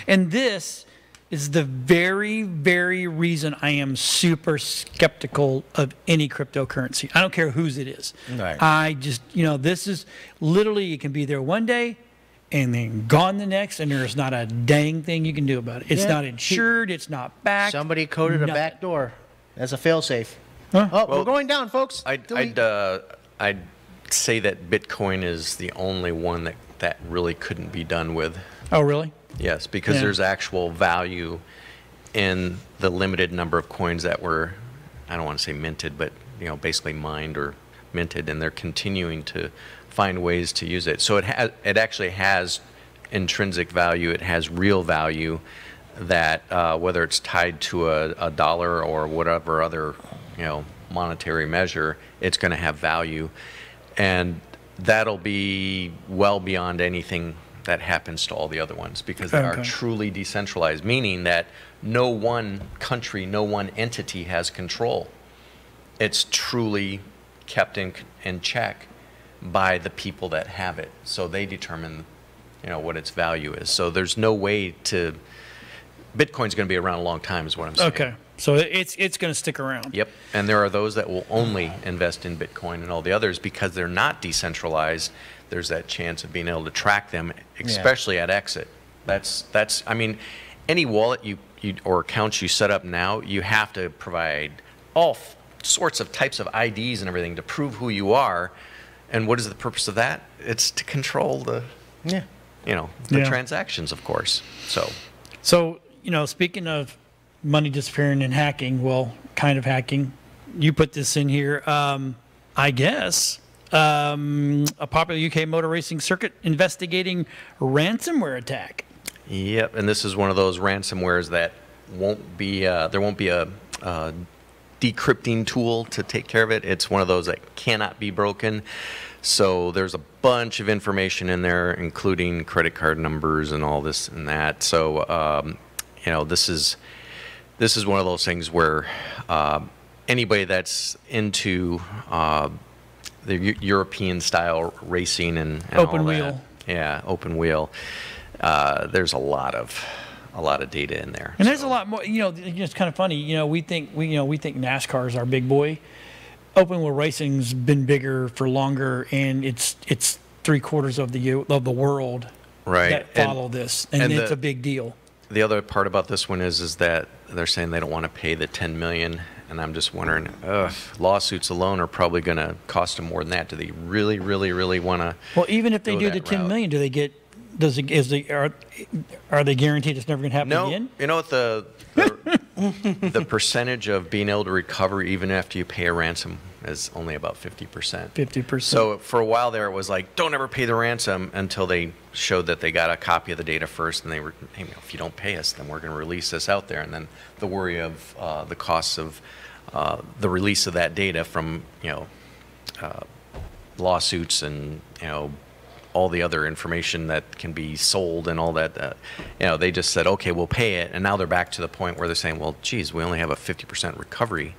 Speaker 1: and this is the very, very reason I am super skeptical of any cryptocurrency. I don't care whose it is.
Speaker 3: Right.
Speaker 1: I just, you know, this is literally, it can be there one day and then gone the next, and there's not a dang thing you can do about it. It's
Speaker 3: Yeah.
Speaker 1: not insured, it's not backed.
Speaker 3: Somebody coded a
Speaker 1: nothing.
Speaker 3: back door as a failsafe.
Speaker 1: Huh?
Speaker 3: Oh,
Speaker 2: Well,
Speaker 3: we're going down, folks.
Speaker 2: I'd say that Bitcoin is the only one that really couldn't be done with.
Speaker 1: Oh, really?
Speaker 2: Yes, because
Speaker 1: Yeah.
Speaker 2: there's actual value in the limited number of coins that were, I don't want to say minted, but you know, basically mined or minted, and they're continuing to find ways to use it. So it actually has intrinsic value. It has real value that whether it's tied to a dollar or whatever other, you know, monetary measure, it's going to have value, and that'll be well beyond anything that happens to all the other ones because they are
Speaker 1: Okay.
Speaker 2: truly decentralized, meaning that no one country, no one entity has control. It's truly kept in check by the people that have it. So they determine, you know, what its value is. So there's no way to, Bitcoin's going to be around a long time is what I'm saying.
Speaker 1: Okay. So it's going to stick around.
Speaker 2: Yep. And there are those that will only invest in Bitcoin, and all the others, because they're not decentralized, there's that chance of being able to track them, especially at exit. That's I mean, any wallet you or accounts you set up now, you have to provide all sorts of types of IDs and everything to prove who you are. And what is the purpose of that? It's to control the,
Speaker 3: Yeah.
Speaker 2: you know, the
Speaker 1: Yeah.
Speaker 2: transactions, of course.
Speaker 1: So, you know, speaking of money disappearing and hacking, well, kind of hacking, you put this in here, I guess. A popular UK motor racing circuit investigating ransomware attack.
Speaker 2: Yep, and this is one of those ransomwares that won't be there won't be a decrypting tool to take care of it. It's one of those that cannot be broken. So there's a bunch of information in there, including credit card numbers and all this and that. So, you know, this is one of those things where anybody that's into the European style racing and
Speaker 1: Open
Speaker 2: all
Speaker 1: wheel.
Speaker 2: that, yeah, open wheel. There's a lot of data in there.
Speaker 1: And there's a lot more. You know, it's kind of funny. You know, we think NASCAR is our big boy. Open wheel racing's been bigger for longer, and it's 3/4 of the world
Speaker 2: Right.
Speaker 1: that follow this, and it's a big deal.
Speaker 2: The other part about this one is that they're saying they don't want to pay the $10 million, and I'm just wondering, lawsuits alone are probably going to cost them more than that. Do they really, really, really want to?
Speaker 1: Well, even if they do the $10 million, do they get? Are they guaranteed it's never going to happen again?
Speaker 2: You know what the percentage of being able to recover even after you pay a ransom is only about 50%.
Speaker 1: 50%.
Speaker 2: So for a while there, it was like, don't ever pay the ransom until they showed that they got a copy of the data first, and they were, hey, if you don't pay us, then we're going to release this out there. And then the worry of the costs of the release of that data from lawsuits and all the other information that can be sold and all that, they just said, okay, we'll pay it. And now they're back to the point where they're saying, well, geez, we only have a 50% recovery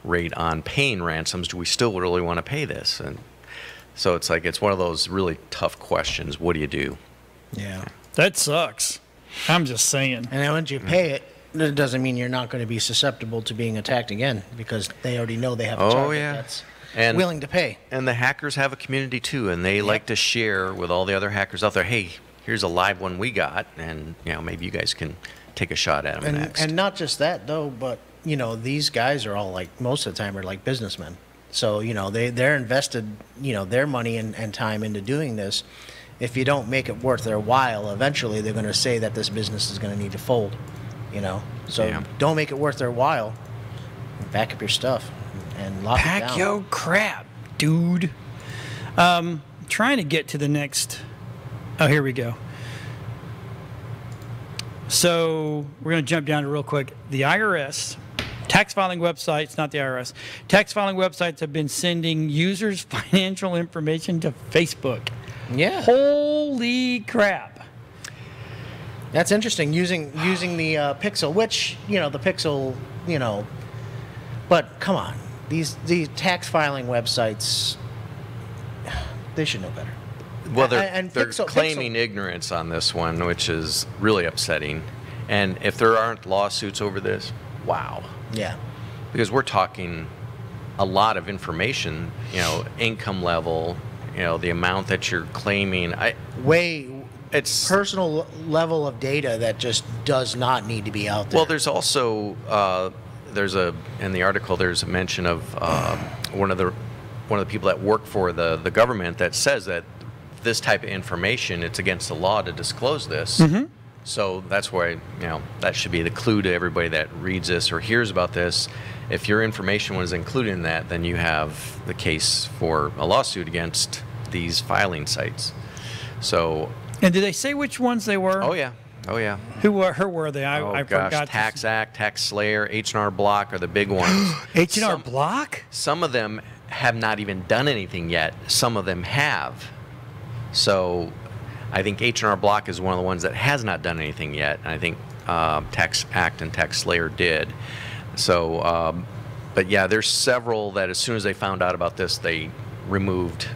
Speaker 2: rate on paying ransoms. Do we still really want to pay this? And so it's like, it's one of those really tough questions. What do you do?
Speaker 3: Yeah.
Speaker 1: That sucks. I'm just saying.
Speaker 3: And then once you pay it, it doesn't mean you're not going to be susceptible to being attacked again, because they already know they have a target that's willing to pay.
Speaker 2: And the hackers have a community too, and they like to share with all the other hackers out there, hey, here's a live one we got, and maybe you guys can take a shot at them next.
Speaker 3: And not just that though, but these guys are all, like, most of the time are like businessmen. So they're invested their money and time into doing this. If you don't make it worth their while, eventually they're going to say that this business is going to need to fold. So don't make it worth their while. Back up your stuff and lock it down.
Speaker 1: Pack your crap, dude. Trying to get to the next. Oh, here we go. So we're going to jump down to real quick. The IRS, tax filing websites, not the IRS, tax filing websites have been sending users' financial information to Facebook.
Speaker 3: Yeah.
Speaker 1: Holy crap.
Speaker 3: That's interesting. Using the Pixel, which the Pixel, but come on, these tax filing websites, they should know better.
Speaker 2: Well, they're claiming ignorance on this one, which is really upsetting. And if there aren't lawsuits over this, wow.
Speaker 3: Yeah.
Speaker 2: Because we're talking a lot of information, income level, the amount that you're claiming. It's
Speaker 3: personal level of data that just does not need to be out there.
Speaker 2: Well, there's also in the article there's a mention of one of the people that work for the government that says that this type of information, it's against the law to disclose this. Mm-hmm. So that's why that should be the clue to everybody that reads this or hears about this. If your information was included in that, then you have the case for a lawsuit against these filing sites. So.
Speaker 1: And did they say which ones they were?
Speaker 2: Oh yeah.
Speaker 1: Who were they? I forgot.
Speaker 2: Tax Act, Tax Slayer, H&R Block are the big ones.
Speaker 1: H&R Block?
Speaker 2: Some of them have not even done anything yet. Some of them have. So I think H&R Block is one of the ones that has not done anything yet. And I think Tax Act and Tax Slayer did. So, but yeah, there's several that as soon as they found out about this, they removed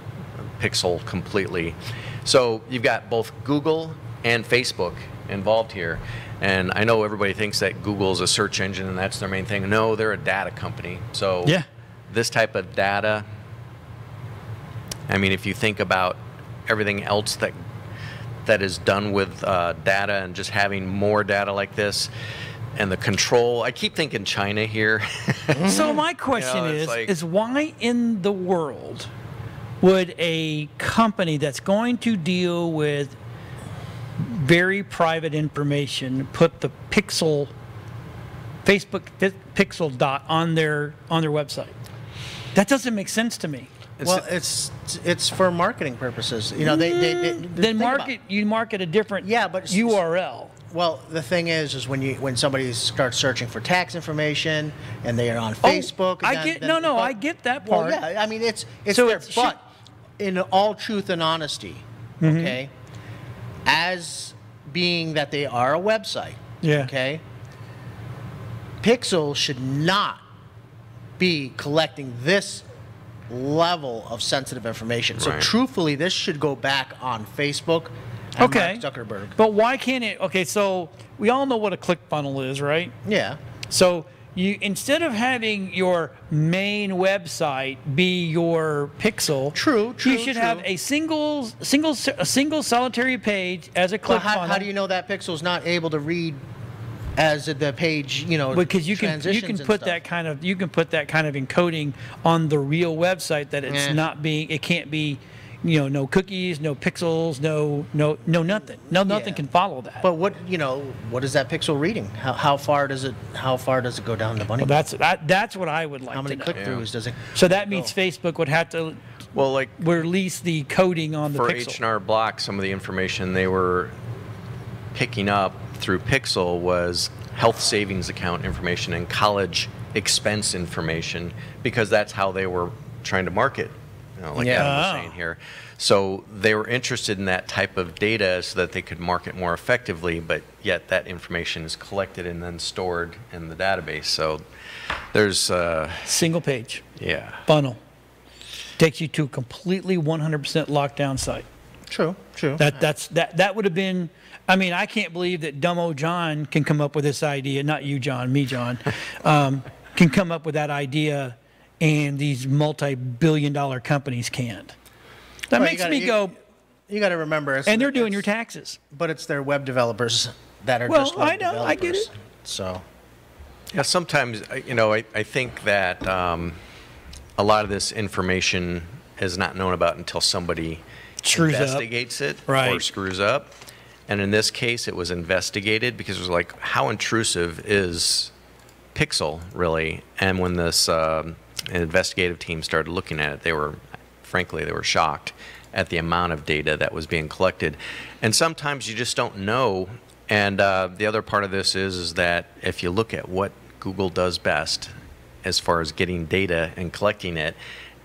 Speaker 2: Pixel completely. So you've got both Google and Facebook involved here. And I know everybody thinks that Google's a search engine and that's their main thing. No, they're a data company. So this type of data, I mean, if you think about everything else that is done with data and just having more data like this and the control, I keep thinking China here.
Speaker 1: So my question is why in the world would a company that's going to deal with very private information put the Facebook Pixel dot on their website? That doesn't make sense to me.
Speaker 3: Well, it's for marketing purposes. You market
Speaker 1: a different URL.
Speaker 3: Well, the thing is when somebody starts searching for tax information and they are on Facebook.
Speaker 1: I get that part.
Speaker 3: Well, yeah, I mean it's
Speaker 1: So
Speaker 3: there,
Speaker 1: it
Speaker 3: but in all truth and honesty, okay, as being that they are a website, okay, Pixel should not be collecting this level of sensitive information. So truthfully, this should go back on Facebook and Mark Zuckerberg.
Speaker 1: But why can't it? Okay, so we all know what a ClickFunnels is, right?
Speaker 3: Yeah.
Speaker 1: So you, instead of having your main website be your pixel, you should have a single solitary page as a ClickFunnels.
Speaker 3: How do you know that Pixel's not able to read as the page,
Speaker 1: because you can put that kind of encoding on the real website that it's not being, it can't be, no cookies, no pixels, no nothing. Nothing can follow that.
Speaker 3: But what is that pixel reading? How far does it go down the bunny?
Speaker 1: Well, that's what I would like to know.
Speaker 3: How many click-throughs does it?
Speaker 1: So that means Facebook would have to release the coding on the
Speaker 2: for
Speaker 1: pixel.
Speaker 2: H&R Block, some of the information they were picking up through Pixel was health savings account information and college expense information, because that's how they were trying to market, like Adam was saying here. So they were interested in that type of data so that they could market more effectively, but yet that information is collected and then stored in the database. So there's
Speaker 1: single page.
Speaker 2: Yeah.
Speaker 1: Funnel. Takes you to a completely 100% lockdown site.
Speaker 3: True.
Speaker 1: That would have been. I mean, I can't believe that Dumbo John can come up with this idea. Not you, John. Me, John. Can come up with that idea, and these multi-billion-dollar companies can't. That makes me go.
Speaker 3: You got to remember.
Speaker 1: And they're doing your taxes.
Speaker 3: But it's their web developers that are just web developers.
Speaker 1: I get it.
Speaker 3: So.
Speaker 2: Yeah, sometimes I think that a lot of this information is not known about until somebody investigates it or screws up. And in this case, it was investigated because it was like, how intrusive is Pixel, really? And when this investigative team started looking at it, frankly, they were shocked at the amount of data that was being collected. And sometimes you just don't know. And the other part of this is that if you look at what Google does best as far as getting data and collecting it,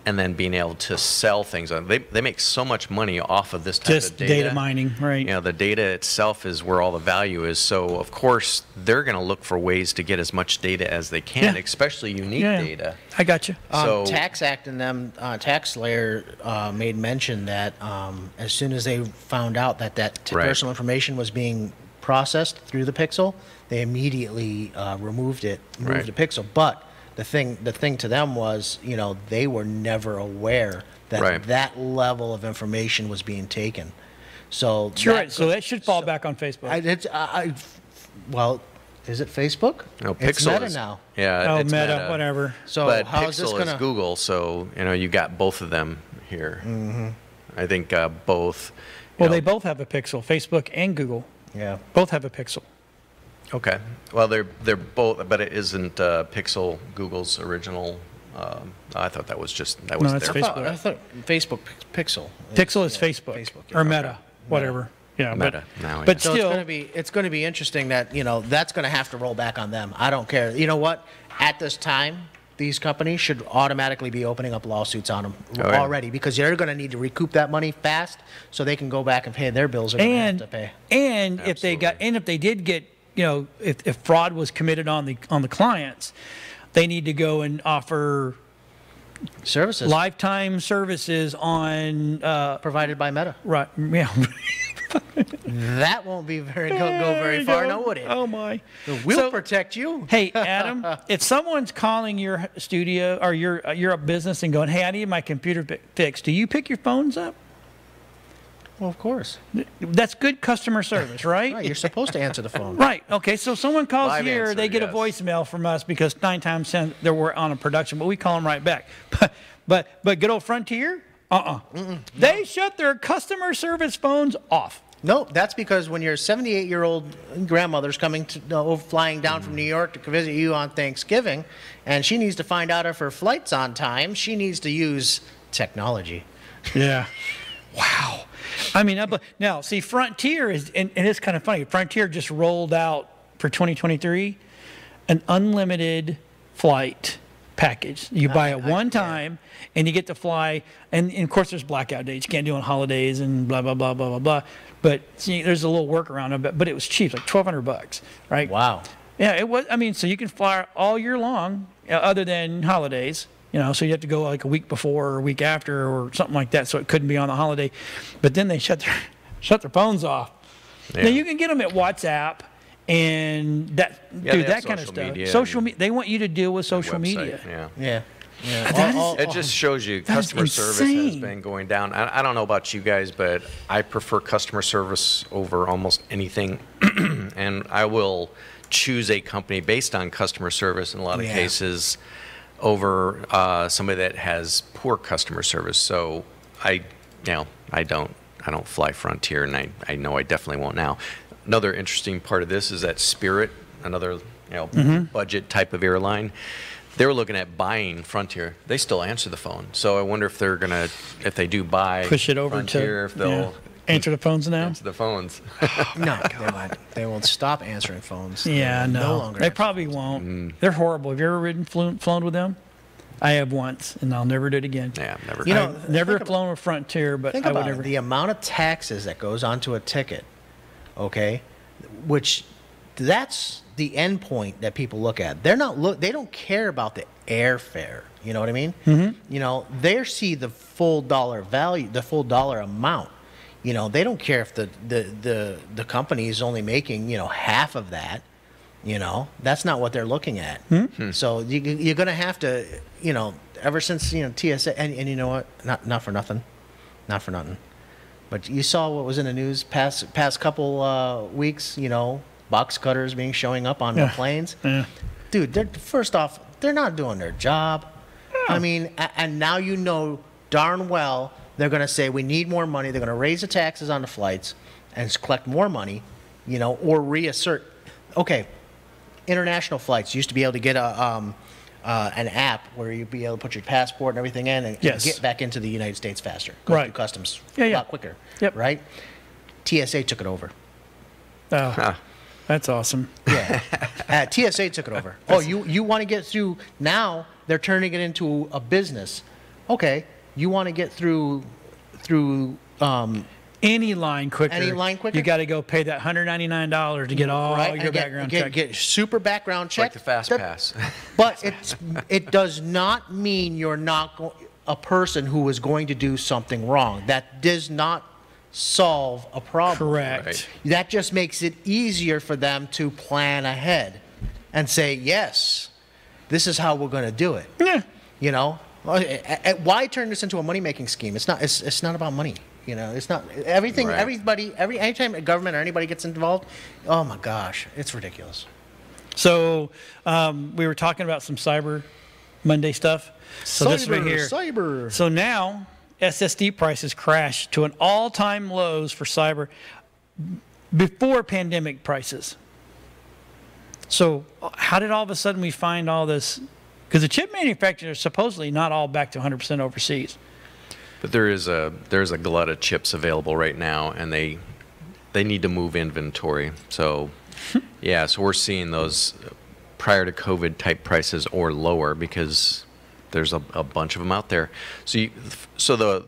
Speaker 2: and then being able to sell things. They make so much money off of this type of data.
Speaker 1: Data mining, right.
Speaker 2: The data itself is where all the value is. So, of course, they're going to look for ways to get as much data as they can, especially unique data.
Speaker 1: I got you.
Speaker 2: So,
Speaker 3: Tax Act and them, TaxSlayer made mention that as soon as they found out that personal information was being processed through the Pixel, they immediately removed the Pixel. But the thing to them was, they were never aware that that level of information was being taken. So
Speaker 1: So that should fall back on Facebook.
Speaker 3: Well, is it Facebook?
Speaker 2: No, Pixel
Speaker 3: it's Meta
Speaker 2: is,
Speaker 3: now.
Speaker 2: Yeah, it's
Speaker 1: Meta, whatever.
Speaker 3: So
Speaker 2: but
Speaker 3: how
Speaker 2: Pixel
Speaker 3: is this gonna?
Speaker 2: Is Google, so you got both of them here. I think both.
Speaker 1: Well, they both have a Pixel. Facebook and Google.
Speaker 3: Yeah.
Speaker 1: Both have a Pixel.
Speaker 2: Okay. Well, they're both, but it isn't Pixel Google's original. I thought that was just
Speaker 1: No, it's
Speaker 2: their.
Speaker 1: Facebook.
Speaker 3: I thought Facebook Pixel.
Speaker 1: Pixel is Facebook, or Meta, whatever. Yeah,
Speaker 2: Meta. Now,
Speaker 1: but
Speaker 3: So
Speaker 1: still,
Speaker 3: it's going to be interesting that that's going to have to roll back on them. I don't care. You know what? At this time, these companies should automatically be opening up lawsuits on them already, because they're going to need to recoup that money fast so they can go back and pay their bills.
Speaker 1: And
Speaker 3: have to pay.
Speaker 1: And if they did get, if fraud was committed on the clients, they need to go and offer
Speaker 3: services,
Speaker 1: lifetime services on
Speaker 3: provided by Meta.
Speaker 1: Right. Yeah.
Speaker 3: That won't be go very far, no, would it?
Speaker 1: Oh my!
Speaker 3: We'll protect you.
Speaker 1: Hey, Adam, if someone's calling your studio or your business and going, "Hey, I need my computer fixed," do you pick your phones up?
Speaker 3: Well, of course.
Speaker 1: That's good customer service, right?
Speaker 3: Right, you're supposed to answer the phone.
Speaker 1: Right. Okay. So someone calls
Speaker 2: Live
Speaker 1: here,
Speaker 2: answer,
Speaker 1: they get a voicemail from us because 9 times 10 we're on a production, but we call them right back. But good old Frontier, they shut their customer service phones off.
Speaker 3: No, that's because when your 78-year-old grandmother's coming flying down from New York to visit you on Thanksgiving, and she needs to find out if her flight's on time, she needs to use technology.
Speaker 1: Yeah. Wow. I mean, now see, Frontier is, and it's kind of funny. Frontier just rolled out for 2023 an unlimited flight package. You buy it one time, and you get to fly. And of course, there's blackout days. You can't do it on holidays and blah blah blah blah blah blah. But see, there's a little workaround of it. But it was cheap, like $1,200, right?
Speaker 3: Wow.
Speaker 1: Yeah, it was. I mean, so you can fly all year long, other than holidays. So you have to go like a week before or a week after or something like that. So it couldn't be on the holiday. But then they shut their phones off. Yeah. Now you can get them at WhatsApp and that kind of stuff. Social media. They want you to deal with social media.
Speaker 3: Yeah.
Speaker 2: It just shows you customer service has been going down. I don't know about you guys, but I prefer customer service over almost anything. And I will choose a company based on customer service in a lot of cases over somebody that has poor customer service. So I don't fly Frontier, and I know I definitely won't now. Another interesting part of this is that Spirit, another budget type of airline, they were looking at buying Frontier. They still answer the phone. So I wonder if they're gonna, if they do buy
Speaker 1: push it over
Speaker 2: Frontier, if they'll
Speaker 1: answer the phones now.
Speaker 2: Answer the phones.
Speaker 3: No, they won't. They won't stop answering phones.
Speaker 1: Yeah, no
Speaker 3: longer
Speaker 1: they probably won't. They're horrible. Have you ever flown with them? I have once, and I'll never do it again.
Speaker 2: Yeah, never.
Speaker 1: I've never flown with Frontier, but
Speaker 3: think
Speaker 1: I would
Speaker 3: about
Speaker 1: never.
Speaker 3: The amount of taxes that goes onto a ticket, okay, which that's the end point that people look at. They don't care about the airfare. You know what I mean? Mm-hmm. They see the full dollar value, the full dollar amount. They don't care if the company is only making half of that. That's not what they're looking at. Mm-hmm. So you're going to have to, ever since TSA, and you know what? Not for nothing, but you saw what was in the news past couple weeks. Box cutters showing up on the planes. Yeah. Dude, first off, they're not doing their job. Yeah. I mean, and now darn well they're going to say we need more money. They're going to raise the taxes on the flights and collect more money, or reassert. Okay, international flights used to be able to get an app where you'd be able to put your passport and everything in and get back into the United States faster. Go through customs a lot quicker. Yep. Right? TSA took it over.
Speaker 1: Oh, that's awesome.
Speaker 3: Yeah. TSA took it over. Oh, you want to get through now? They're turning it into a business. Okay, you want to get through
Speaker 1: any line quicker. You got to go pay that $199 to get all your background check.
Speaker 3: Get super background check.
Speaker 2: Like the fast pass.
Speaker 3: But it does not mean you're not a person who is going to do something wrong. That does not solve a problem.
Speaker 1: Correct. Right.
Speaker 3: That just makes it easier for them to plan ahead and say, yes, this is how we're going to do it.
Speaker 1: Yeah.
Speaker 3: Why turn this into a money-making scheme? It's not. It's not about money. It's not everything. Right. Anytime a government or anybody gets involved, oh my gosh, it's ridiculous.
Speaker 1: So we were talking about some Cyber Monday stuff. So this right here.
Speaker 3: Cyber.
Speaker 1: So now SSD prices crashed to an all-time lows for Cyber before pandemic prices. So how did all of a sudden we find all this? Because the chip manufacturers are supposedly not all back to 100% overseas.
Speaker 2: But there's a glut of chips available right now, and they need to move inventory. So, so we're seeing those prior to COVID type prices or lower because there's a bunch of them out there. So the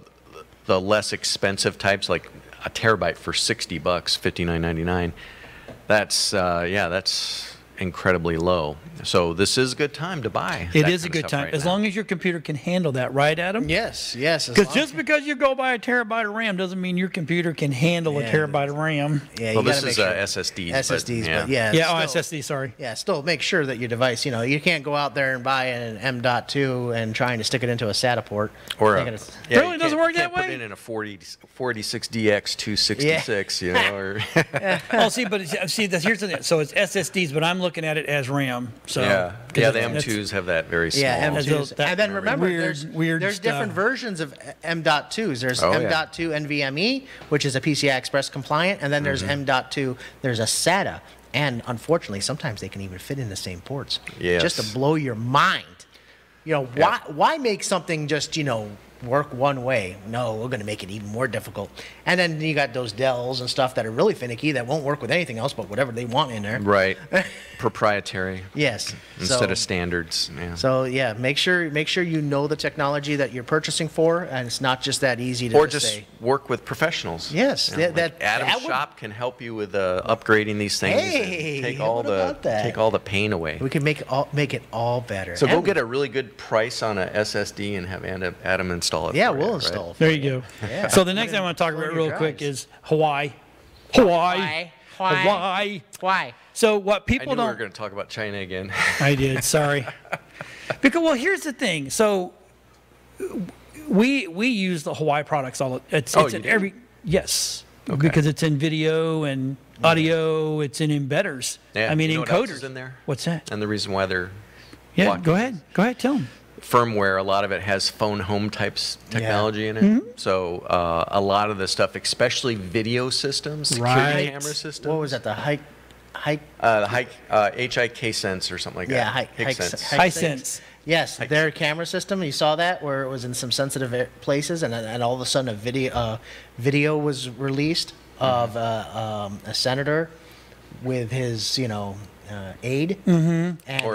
Speaker 2: less expensive types, like a terabyte for $60, $59.99, that's incredibly low. So this is a good time to buy.
Speaker 1: It is a good time, as long as your computer can handle that, right, Adam?
Speaker 3: Yes.
Speaker 1: Because just because you go buy a terabyte of RAM doesn't mean your computer can handle a terabyte of RAM.
Speaker 3: Yeah.
Speaker 2: Well, this is SSDs.
Speaker 1: SSD. Sorry.
Speaker 3: Yeah. Still, make sure that your device. You can't go out there and buy an M.2 and trying to stick it into a SATA port.
Speaker 2: Or
Speaker 1: really doesn't work that way.
Speaker 2: Put it in a 4060X 266. Or
Speaker 1: Oh, see, but here's the thing. So it's SSDs, but I'm looking at it as RAM. So
Speaker 2: the M2s have that very small.
Speaker 3: Yeah, M2s. And then remember, there's
Speaker 1: stuff.
Speaker 3: different versions of M.2s. There's M.2 NVMe, which is a PCI Express compliant, and then there's M.2. There's a SATA, and unfortunately, sometimes they can even fit in the same ports.
Speaker 2: Yes.
Speaker 3: Just to blow your mind. Why make something just work one way. No, we're going to make it even more difficult. And then you got those Dells and stuff that are really finicky that won't work with anything else but whatever they want in there.
Speaker 2: Right. Proprietary.
Speaker 3: Yes.
Speaker 2: Instead of standards. Yeah.
Speaker 3: So yeah, make sure you know the technology that you're purchasing for, and it's not just that easy to
Speaker 2: or just
Speaker 3: say.
Speaker 2: Work with professionals.
Speaker 3: Yes,
Speaker 2: You know, like Adam's
Speaker 3: that would-
Speaker 2: shop can help you with upgrading these things.
Speaker 3: Hey,
Speaker 2: and
Speaker 3: what about that?
Speaker 2: take all the pain away.
Speaker 3: We can make it all better.
Speaker 2: So go
Speaker 3: And-
Speaker 2: get a really good price on a SSD and have Adam install it.
Speaker 3: Yeah,
Speaker 2: for you,
Speaker 3: we'll
Speaker 2: right?
Speaker 3: install it.
Speaker 1: There you go.
Speaker 3: Yeah.
Speaker 1: So the next thing I want to talk
Speaker 3: Blow
Speaker 1: about
Speaker 3: your
Speaker 1: real quick
Speaker 3: drives.
Speaker 1: is Hawaii. Hawaii.
Speaker 3: Why?
Speaker 1: Hawaii.
Speaker 3: Why?
Speaker 1: So what
Speaker 2: I
Speaker 1: people
Speaker 2: knew we were
Speaker 1: don't.
Speaker 2: going to talk about China again.
Speaker 1: I did. Sorry. Because well, here's the thing. So we use the Hawaii products all. It's
Speaker 2: Oh,
Speaker 1: in
Speaker 2: you do?
Speaker 1: every yes.
Speaker 2: Okay.
Speaker 1: Because it's in video and audio. It's in embedders.
Speaker 2: Yeah.
Speaker 1: I mean
Speaker 2: You know what else
Speaker 1: encoders.
Speaker 2: is in there?
Speaker 1: What's that?
Speaker 2: And the reason why they're
Speaker 1: Yeah.
Speaker 2: blocking
Speaker 1: Go ahead. Go ahead. Tell them.
Speaker 2: firmware, a lot of it has phone home types technology in it.
Speaker 1: Mm-hmm.
Speaker 2: So a lot of the stuff, especially video systems, security
Speaker 1: Right.
Speaker 2: camera systems.
Speaker 3: What was that? The hike?
Speaker 2: HIK Sense or something like
Speaker 3: Yeah,
Speaker 2: that.
Speaker 3: Hisense.
Speaker 1: Hisense.
Speaker 3: Yes, their camera system. You saw that where it was in some sensitive places, and all of a sudden a video was released of a senator with his aide. Mm-hmm. And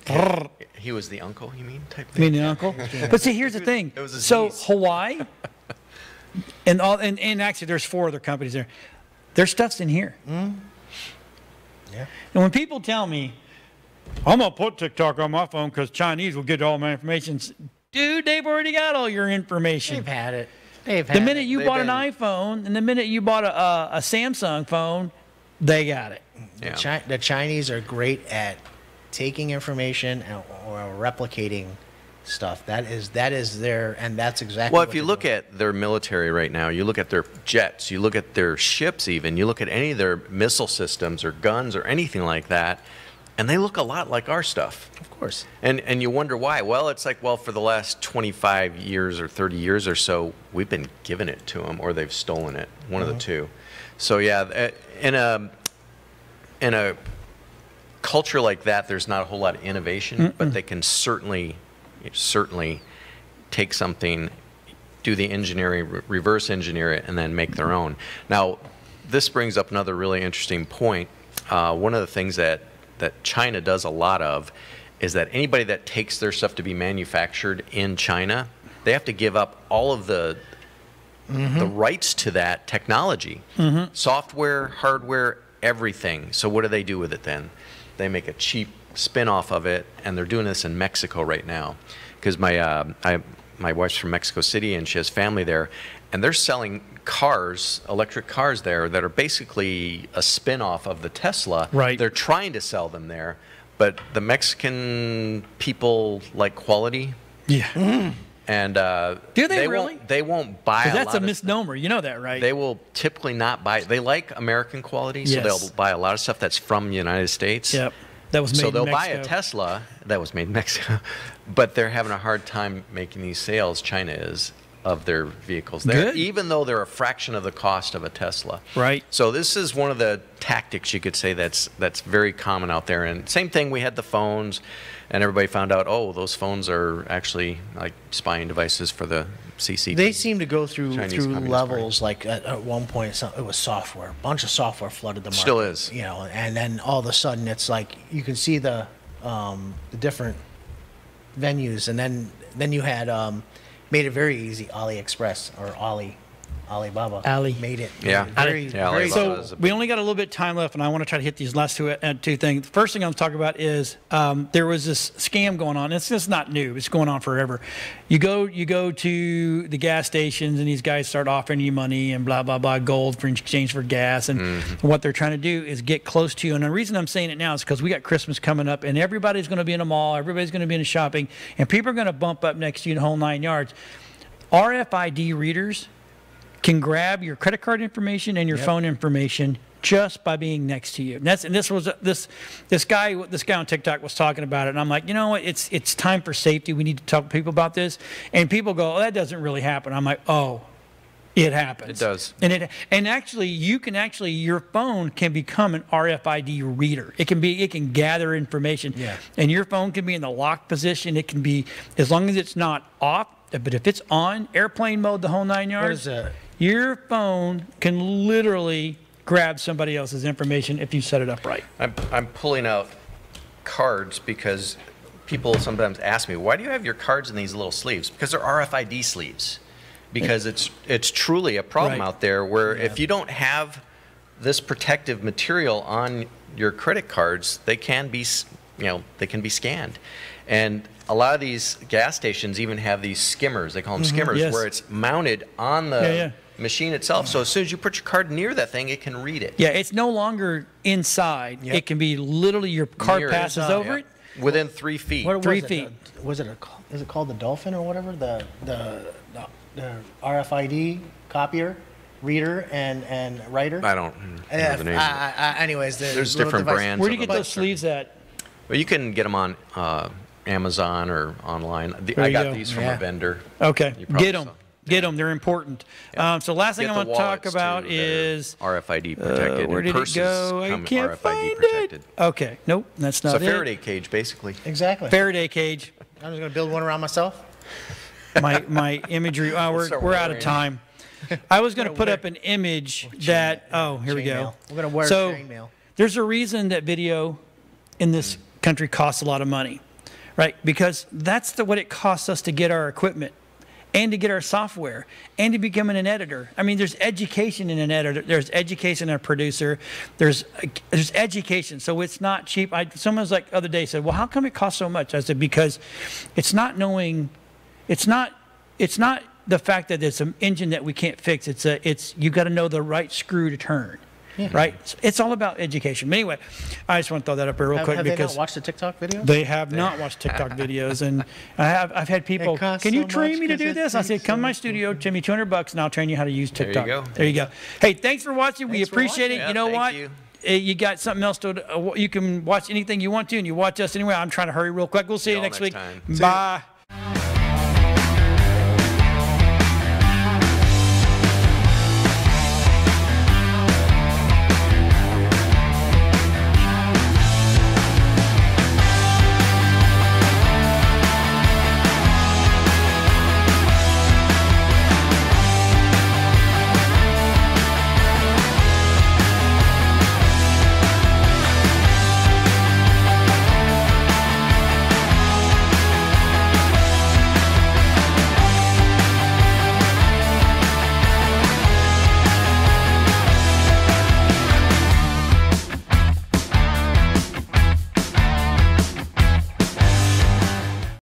Speaker 2: Or he was the uncle, you mean? Type
Speaker 1: I
Speaker 2: thing?
Speaker 1: mean, the uncle. But see, here's the thing.
Speaker 2: It was his
Speaker 1: So
Speaker 2: niece.
Speaker 1: Hawaii, and actually, there's 4 other companies there. Their stuff's in here.
Speaker 3: yeah.
Speaker 1: And when people tell me, I'm gonna put TikTok on my phone because Chinese will get all my information, dude, they've already got all your information.
Speaker 3: They've had it. They've had
Speaker 1: The minute
Speaker 3: it.
Speaker 1: you
Speaker 2: They've
Speaker 1: bought an
Speaker 2: been-
Speaker 1: iPhone and the minute you bought a Samsung phone, they got it.
Speaker 2: Yeah.
Speaker 3: The Chinese are great at taking information or replicating stuff. That is their, and that's exactly.
Speaker 2: Well,
Speaker 3: what
Speaker 2: if you
Speaker 3: they're
Speaker 2: look
Speaker 3: doing.
Speaker 2: at their military right now, you look at their jets, you look at their ships even, you look at any of their missile systems or guns or anything like that, and they look a lot like our stuff.
Speaker 3: of course,
Speaker 2: And you wonder why. Well, it's like, well, for the last 25 years or 30 years or so, we've been giving it to them or they've stolen it, one of the two. So yeah, in a culture like that, there's not a whole lot of innovation, but they can certainly take something, do the engineering, reverse engineer it, and then make their own. Now, this brings up another really interesting point. One of the things that China does a lot of is that anybody that takes their stuff to be manufactured in China, they have to give up all of the rights to that technology, software, hardware, everything. So what do they do with it then? They make a cheap spin-off of it, and they're doing this in Mexico right now. Because my wife's from Mexico City, and she has family there, and they're selling cars, electric cars there, that are basically a spin-off of the Tesla.
Speaker 1: Right.
Speaker 2: They're trying to sell them there, but the Mexican people like quality,
Speaker 1: Yeah.
Speaker 2: and
Speaker 1: Do they really?
Speaker 2: They won't buy a
Speaker 1: Because that's
Speaker 2: lot
Speaker 1: a
Speaker 2: of
Speaker 1: misnomer. You know that, right?
Speaker 2: They will typically not buy. They like American quality, so
Speaker 1: Yes.
Speaker 2: they'll buy a lot of stuff that's from the United States.
Speaker 1: Yep. That was made
Speaker 2: So
Speaker 1: in
Speaker 2: they'll
Speaker 1: Mexico.
Speaker 2: buy a Tesla that was made in Mexico, but they're having a hard time making these sales. China is of their vehicles there,
Speaker 1: Good.
Speaker 2: even though they're a fraction of the cost of a Tesla.
Speaker 1: Right.
Speaker 2: So this is one of the tactics you could say that's very common out there. And same thing, we had the phones, and everybody found out, oh, those phones are actually like spying devices for the CCP.
Speaker 3: they seem to go through
Speaker 2: Chinese Communist
Speaker 3: levels. Like at one point, it was software. A bunch of software flooded the market.
Speaker 2: Still is.
Speaker 3: And then all of a sudden, it's like you can see the different venues, and then you had made it very easy. AliExpress or Alibaba.
Speaker 1: Ali.
Speaker 3: made it.
Speaker 2: Yeah.
Speaker 3: Very,
Speaker 2: Yeah,
Speaker 3: very
Speaker 2: Alibaba.
Speaker 1: So we only got a little bit of time left, and I want to try to hit these last two things. The first thing I'm talking about is there was this scam going on. It's just not new. It's going on forever. You go to the gas stations, and these guys start offering you money and blah blah blah, gold for exchange for gas. And what they're trying to do is get close to you. And the reason I'm saying it now is because we got Christmas coming up, and everybody's going to be in a mall, everybody's going to be in a shopping, and people are going to bump up next to you in the whole 9 yards. RFID readers can grab your credit card information and your phone information just by being next to you. And this guy on TikTok was talking about it, and I'm like, you know what? It's time for safety. We need to talk to people about this. And people go, oh, that doesn't really happen. I'm like, oh, it happens.
Speaker 2: It does.
Speaker 1: And actually, your phone can become an RFID reader. It can gather information.
Speaker 3: Yeah.
Speaker 1: And your phone can be in the lock position. It can be, as long as it's not off, But if it's on airplane mode, the whole 9 yards,
Speaker 3: is that?
Speaker 1: your phone can literally grab somebody else's information if you set it up right.
Speaker 2: I'm pulling out cards because people sometimes ask me, why do you have your cards in these little sleeves? Because they're RFID sleeves. Because it's truly a problem
Speaker 1: Right.
Speaker 2: out there where if you don't have this protective material on your credit cards, they can be, they can be scanned. And a lot of these gas stations even have these skimmers. They call them skimmers,
Speaker 1: Yes.
Speaker 2: where it's mounted on the
Speaker 1: Yeah.
Speaker 2: machine itself. So as soon as you put your card near that thing, it can read it.
Speaker 1: Yeah, it's no longer inside.
Speaker 3: Yep.
Speaker 1: It can be literally your card
Speaker 2: Near it.
Speaker 1: passes over
Speaker 2: Yep.
Speaker 1: it.
Speaker 2: Within 3 feet.
Speaker 3: What
Speaker 1: 3
Speaker 3: was it?
Speaker 1: feet.
Speaker 3: Was it is it called the Dolphin or whatever? The RFID copier, reader, and writer.
Speaker 2: I don't know the name.
Speaker 3: Anyways,
Speaker 2: There's
Speaker 3: little
Speaker 2: different
Speaker 3: device.
Speaker 2: brands.
Speaker 1: Where do you
Speaker 2: of
Speaker 1: get
Speaker 2: them.
Speaker 1: those sleeves at?
Speaker 2: Well, you can get them on Amazon or online.
Speaker 1: There
Speaker 2: I
Speaker 1: you
Speaker 2: got
Speaker 1: go.
Speaker 2: these from
Speaker 3: Yeah.
Speaker 2: a vendor.
Speaker 1: Okay,
Speaker 2: You probably
Speaker 1: get them.
Speaker 2: saw.
Speaker 1: Get them. They're important. So last thing
Speaker 2: Get
Speaker 1: I
Speaker 2: the
Speaker 1: want to talk
Speaker 2: wallets,
Speaker 1: about
Speaker 2: too, that are
Speaker 1: is
Speaker 2: RFID protected.
Speaker 1: where
Speaker 2: and
Speaker 1: did it
Speaker 2: purses
Speaker 1: go? I
Speaker 2: come
Speaker 1: can't
Speaker 2: RFID
Speaker 1: find
Speaker 2: protected.
Speaker 1: it. Okay, nope, that's
Speaker 2: It's
Speaker 1: not
Speaker 2: a
Speaker 1: it.
Speaker 2: Faraday cage, basically.
Speaker 3: Exactly.
Speaker 1: Faraday cage.
Speaker 3: I'm just gonna build one around myself.
Speaker 1: My imagery.
Speaker 2: start
Speaker 1: We're out of
Speaker 2: wearing.
Speaker 1: time. I was going to put up an image that. Oh, here we go.
Speaker 3: We're gonna wear
Speaker 1: So
Speaker 3: chainmail.
Speaker 1: there's a reason that video in this country costs a lot of money, right? Because that's what it costs us to get our equipment and to get our software and to become an editor. I mean, there's education in an editor. There's education in a producer. There's education. So it's not cheap. Someone was like the other day said, well, how come it costs so much? I said, because it's not knowing, it's not the fact that it's an engine that we can't fix. It's you got to know the right screw to turn.
Speaker 3: Yeah.
Speaker 1: Right? It's all about education. But anyway, I just want to throw that up here real quick
Speaker 3: Have they
Speaker 1: because
Speaker 3: not watched the TikTok video?
Speaker 1: they have not watched TikTok videos, and I've had people,
Speaker 3: It costs
Speaker 1: can you
Speaker 3: so
Speaker 1: train
Speaker 3: much
Speaker 1: me to
Speaker 3: 'cause
Speaker 1: do
Speaker 3: it
Speaker 1: this? I said,
Speaker 3: takes
Speaker 1: come to
Speaker 3: so
Speaker 1: my
Speaker 3: much
Speaker 1: studio, pay me $200, and I'll train you how to use
Speaker 2: There you
Speaker 1: TikTok.
Speaker 2: go.
Speaker 1: There you go. Hey, thanks for watching. We
Speaker 3: Thanks for
Speaker 1: appreciate
Speaker 3: watching.
Speaker 1: it. You know
Speaker 2: Yeah,
Speaker 1: what?
Speaker 2: thank
Speaker 1: You got something else to, you can watch anything you want to, and you watch us anyway. I'm trying to hurry real quick. We'll see you
Speaker 2: y'all
Speaker 1: next
Speaker 2: next
Speaker 1: week.
Speaker 2: time.
Speaker 1: Bye.